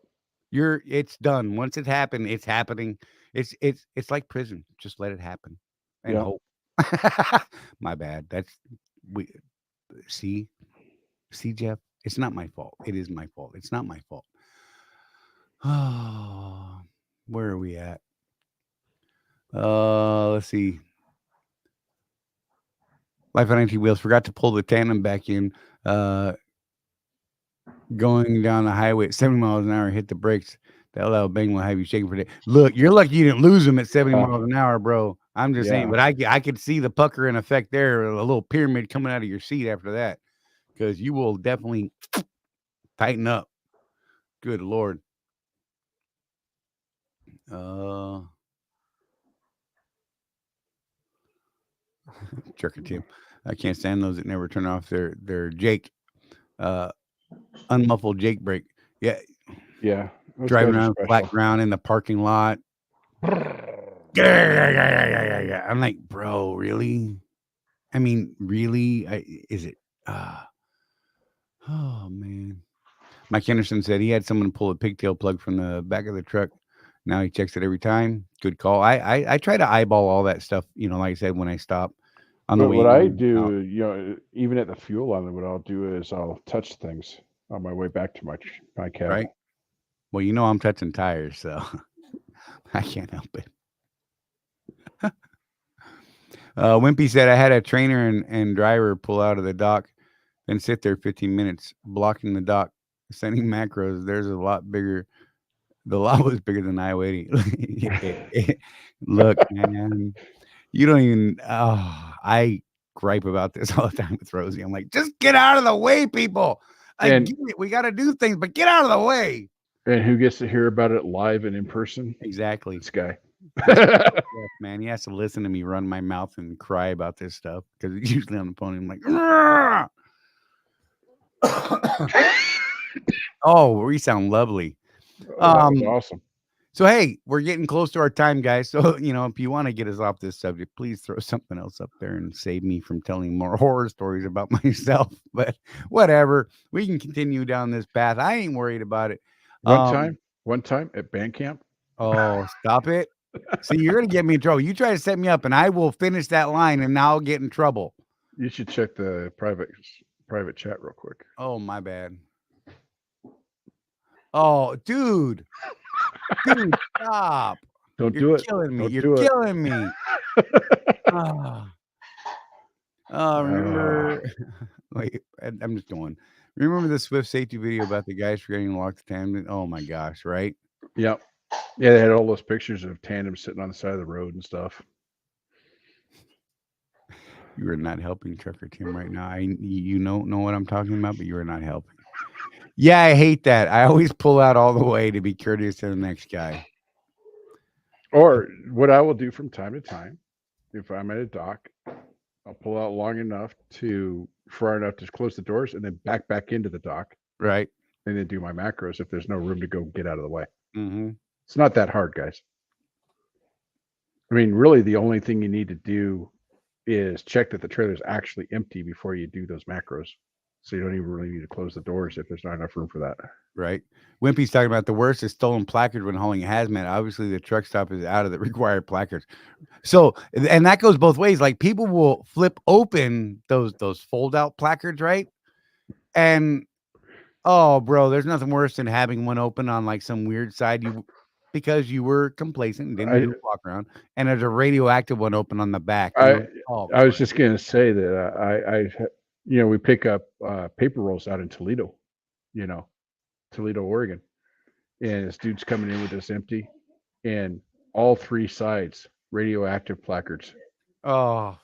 Speaker 4: It's done. Once it happened, it's happening. It's like prison. Just let it happen and hope. My bad. See, Jeff, It's not my fault. It is my fault. It's not my fault. Oh, where are we at? Let's see. Life on empty wheels. Forgot to pull the tandem back in. Going down the highway at 70 miles an hour, hit the brakes. The LL bang will have you shaking for days. Look, you're lucky you didn't lose them at 70 miles an hour, bro. I'm just saying, but I could see the pucker in effect there, a little pyramid coming out of your seat after that, because you will definitely tighten up. Good Lord. Jerker Tim. I can't stand those that never turn off their Jake. Unmuffled Jake brake. Yeah. Driving around flat ground in the parking lot. Yeah. I'm like, bro, really? I mean, really? Is it? Oh man. Mike Henderson said he had someone pull a pigtail plug from the back of the truck. Now he checks it every time. Good call. I try to eyeball all that stuff. Like I said, when I stop on the way.
Speaker 5: What I do, even at the fuel line, what I'll do is I'll touch things on my way back to my cab.
Speaker 4: Right. Well, I'm touching tires, so I can't help it. Wimpy said I had a trainer and driver pull out of the dock, then sit there 15 minutes blocking the dock, sending macros. There's a lot bigger. The lot was bigger than I-80. Look, man, you don't even. I gripe about this all the time with Rosie. I'm like, just get out of the way, people. I get it. We got to do things, but get out of the way.
Speaker 5: And who gets to hear about it live and in person?
Speaker 4: Exactly.
Speaker 5: This guy.
Speaker 4: Man, he has to listen to me run my mouth and cry about this stuff because he's usually on the phone. I'm like, oh, we sound lovely.
Speaker 5: Awesome.
Speaker 4: So, hey, we're getting close to our time, guys. So, if you want to get us off this subject, please throw something else up there and save me from telling more horror stories about myself. But whatever, we can continue down this path. I ain't worried about it.
Speaker 5: One time at band camp.
Speaker 4: Oh, stop it. See, you're going to get me in trouble. You try to set me up and I will finish that line and now I'll get in trouble.
Speaker 5: You should check the private chat real quick.
Speaker 4: Oh, my bad. Oh, dude. Dude, stop.
Speaker 5: Don't do it.
Speaker 4: Killing me. You're killing me. Remember. Wait, I'm just going. Remember the Swift safety video about the guys forgetting to lock the tandem? Oh, my gosh, right?
Speaker 5: Yep. Yeah, they had all those pictures of tandems sitting on the side of the road and stuff.
Speaker 4: You are not helping Trucker Tim right now. You know what I'm talking about, but you are not helping. Yeah, I hate that. I always pull out all the way to be courteous to the next guy.
Speaker 5: Or what I will do from time to time, if I'm at a dock, I'll pull out far enough to close the doors and then back into the dock.
Speaker 4: Right.
Speaker 5: And then do my macros if there's no room to go get out of the way.
Speaker 4: Mm-hmm.
Speaker 5: It's not that hard, guys. I mean, really, the only thing you need to do is check that the trailer is actually empty before you do those macros. So you don't even really need to close the doors if there's not enough room for that.
Speaker 4: Right. Wimpy's talking about the worst is stolen placards when hauling a hazmat. Obviously, the truck stop is out of the required placards. So, and that goes both ways. Like people will flip open those fold-out placards, right? And, oh, bro, there's nothing worse than having one open on like some weird side because you were complacent and didn't do a walk around. And there's a radioactive one open on the back.
Speaker 5: I was just going to say that we pick up paper rolls out in Toledo, Toledo, Oregon. And this dude's coming in with this empty and all three sides radioactive placards.
Speaker 4: Oh,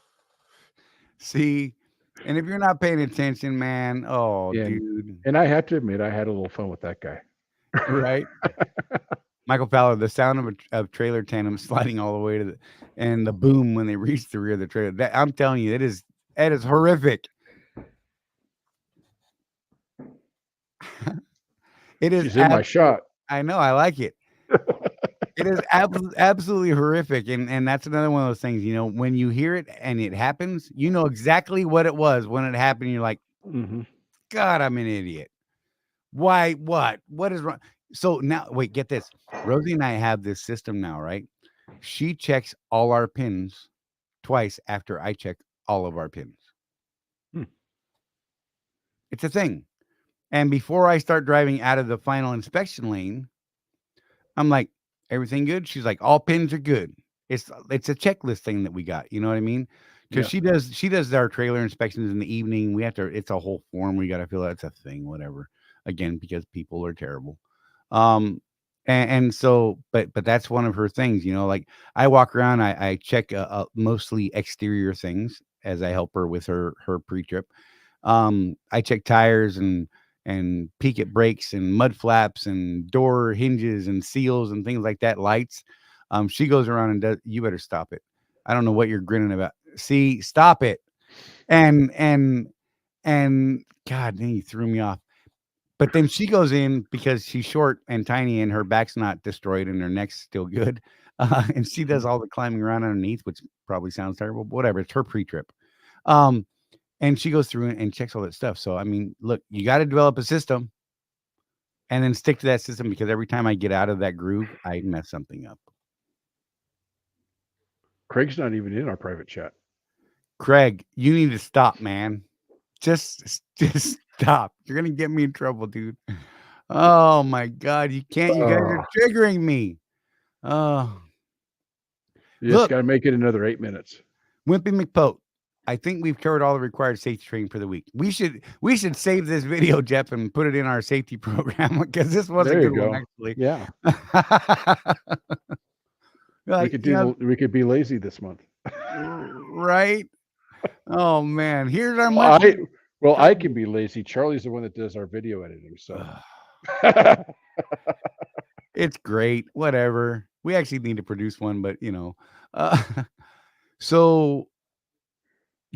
Speaker 4: see, and if you're not paying attention, man, dude.
Speaker 5: And I have to admit, I had a little fun with that guy.
Speaker 4: Right. Michael Fowler, the sound of trailer tandem sliding all the way to and the boom when they reach the rear of the trailer. I'm telling you, it is horrific. It is.
Speaker 5: She's in my shot.
Speaker 4: I know. I like it. It is absolutely horrific. And that's another one of those things, when you hear it and it happens, you know exactly what it was when it happened. You're like, God, I'm an idiot. Why? What is wrong? So now, wait, get this. Rosie and I have this system now, right? She checks all our pins twice after I check all of our pins. It's a thing. And before I start driving out of the final inspection lane, I'm like, everything good? She's like, all pins are good. It's a checklist thing that we got. You know what I mean? Because she does our trailer inspections in the evening. We have to. It's a whole form. We got to fill out. It's a thing. Whatever. Again, because people are terrible. And so, but that's one of her things. You know, like I walk around. I check mostly exterior things as I help her with her pre-trip. I check tires and peek at brakes and mud flaps and door hinges and seals and things like that. Lights. She goes around and does. You better stop it. I don't know what you're grinning about. See, stop it. And God, then you threw me off. But then she goes in because she's short and tiny and her back's not destroyed and her neck's still good. And she does all the climbing around underneath, which probably sounds terrible, but whatever. It's her pre-trip. And she goes through and checks all that stuff. So, I mean, look, you got to develop a system and then stick to that system, because every time I get out of that groove, I mess something up.
Speaker 5: Craig's not even in our private chat.
Speaker 4: Craig, you need to stop, man. Just stop. You're going to get me in trouble, dude. Oh, my God. You can't. You guys are triggering me. Oh.
Speaker 5: You just got to make it another 8 minutes.
Speaker 4: Wimpy McPote, I think we've covered all the required safety training for the week. We should save this video, Jeff, and put it in our safety program, because this was a good one, actually.
Speaker 5: Yeah.
Speaker 4: Like,
Speaker 5: we could be lazy this month.
Speaker 4: Right? Oh man, here's our
Speaker 5: I can be lazy. Charlie's the one that does our video editing, so
Speaker 4: it's great. Whatever. We actually need to produce one, but so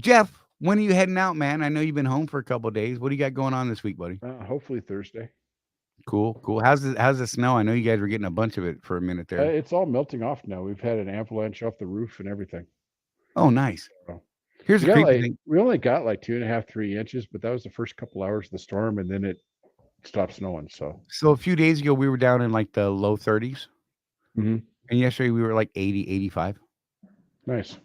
Speaker 4: Jeff, when are you heading out, man? I know you've been home for a couple of days. What do you got going on this week, buddy?
Speaker 5: Hopefully Thursday.
Speaker 4: Cool. How's the snow? I know you guys were getting a bunch of it for a minute there.
Speaker 5: It's all melting off now. We've had an avalanche off the roof and everything.
Speaker 4: Oh, nice. Here's the creepy thing.
Speaker 5: We only got like 2.5, 3 inches, but that was the first couple hours of the storm, and then it stopped snowing. So
Speaker 4: a few days ago, we were down in like the low 30s.
Speaker 5: Mm-hmm.
Speaker 4: And yesterday we were like 80, 85.
Speaker 5: Nice.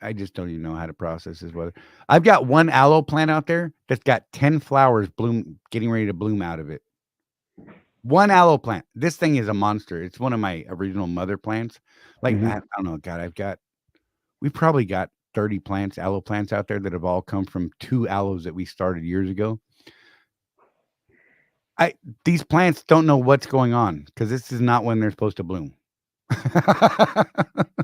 Speaker 4: I just don't even know how to process this weather. I've got one aloe plant out there that's got 10 flowers getting ready to bloom out of it. One aloe plant. This thing is a monster. It's one of my original mother plants. Like, I don't know, God, we've probably got 30 aloe plants out there that have all come from 2 aloes that we started years ago. These plants don't know what's going on, because this is not when they're supposed to bloom.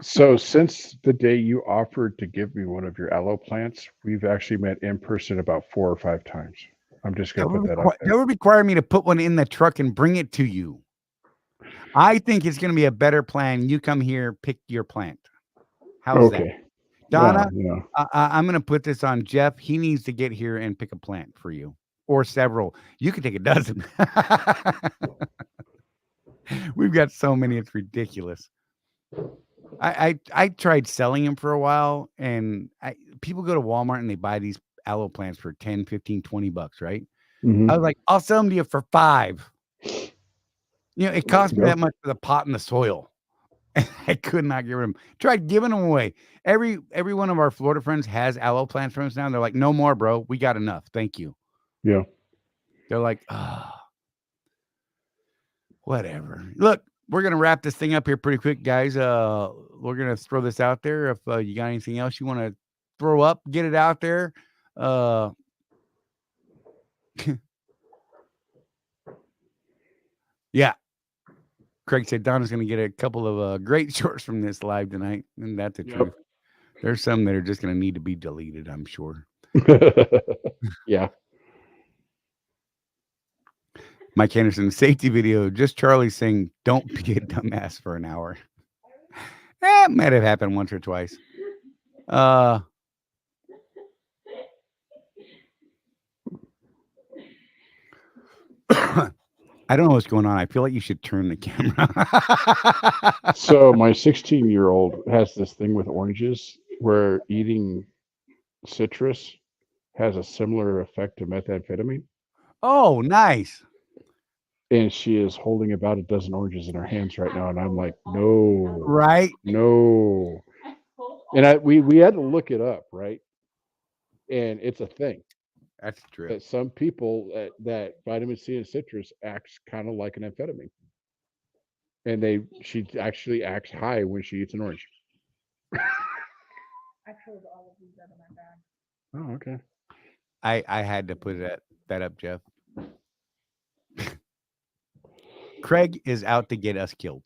Speaker 5: So since the day you offered to give me one of your aloe plants, we've actually met in person about 4 or 5 times. I'm just going to put that out there.
Speaker 4: That would require me to put one in the truck and bring it to you. I think it's going to be a better plan. You come here, pick your plant. How's that? Donna, I'm going to put this on Jeff. He needs to get here and pick a plant for you, or several. You can take a dozen. We've got so many, it's ridiculous. I tried selling them for a while, and people go to Walmart and they buy these aloe plants for 10, 15, 20 bucks, right?
Speaker 5: Mm-hmm.
Speaker 4: I was like, I'll sell them to you for $5. It cost me that much for the pot and the soil. I could not give them. Tried giving them away. Every one of our Florida friends has aloe plants from us now. They're like, no more, bro. We got enough. Thank you.
Speaker 5: Yeah.
Speaker 4: They're like, whatever. Look, we're going to wrap this thing up here pretty quick, guys. We're going to throw this out there. If you got anything else you want to throw up, get it out there. Yeah. Craig said Donna's going to get a couple of great shorts from this live tonight. And that's the truth. There's some that are just going to need to be deleted, I'm sure.
Speaker 5: Yeah.
Speaker 4: Mike Henderson, safety video, just Charlie saying, don't be a dumbass for an hour. That might have happened once or twice. I don't know what's going on. I feel like you should turn the camera.
Speaker 5: So my 16-year-old has this thing with oranges where eating citrus has a similar effect to methamphetamine.
Speaker 4: Oh, nice.
Speaker 5: And she is holding about a dozen oranges in her hands right now, and I'm like, no,
Speaker 4: right?
Speaker 5: No. And we had to look it up, right? And it's a thing.
Speaker 4: That's true.
Speaker 5: That some people that vitamin C and citrus acts kind of like an amphetamine, and she actually acts high when she eats an orange.
Speaker 2: I pulled all of these out of my bag.
Speaker 5: Oh, okay.
Speaker 4: I had to put that up, Jeff. Craig is out to get us killed.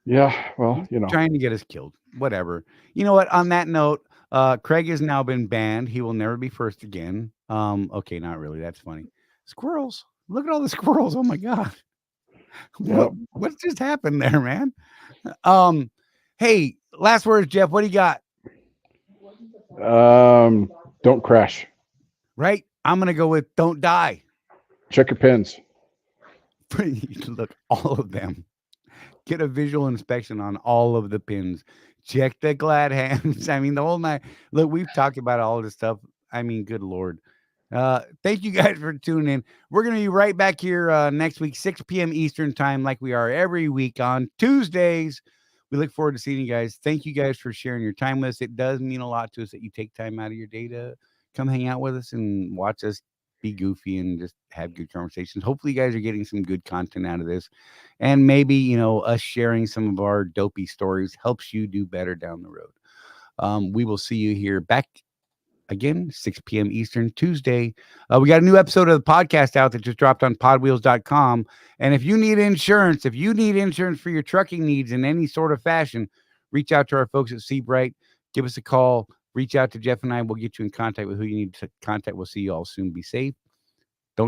Speaker 5: Yeah, well,
Speaker 4: He's trying to get us killed. Whatever. You know what? On that note, Craig has now been banned. He will never be first again. Okay, not really. That's funny. Squirrels. Look at all the squirrels. Oh my god.
Speaker 5: Yep.
Speaker 4: What just happened there, man? Hey, last words, Jeff. What do you got?
Speaker 5: Don't crash.
Speaker 4: Right? I'm gonna go with don't die.
Speaker 5: Check your pins.
Speaker 4: Look, all of them. Get a visual inspection on all of the pins. Check the glad hands. I mean, the whole night. Look, we've talked about all this stuff. I mean, good Lord. Thank you guys for tuning in. We're going to be right back here next week, 6 p.m. Eastern time, like we are every week on Tuesdays. We look forward to seeing you guys. Thank you guys for sharing your time with us. It does mean a lot to us that you take time out of your day to come hang out with us and watch us be goofy and just have good conversations. Hopefully you guys are getting some good content out of this, and maybe us sharing some of our dopey stories helps you do better down the road. We will see you here back again 6 p.m. Eastern Tuesday. We got a new episode of the podcast out that just dropped on podwheels.com, and if you need insurance for your trucking needs in any sort of fashion, reach out to our folks at Seabright. Give us a call. Reach out to Jeff and I. We'll get you in contact with who you need to contact. We'll see you all soon. Be safe,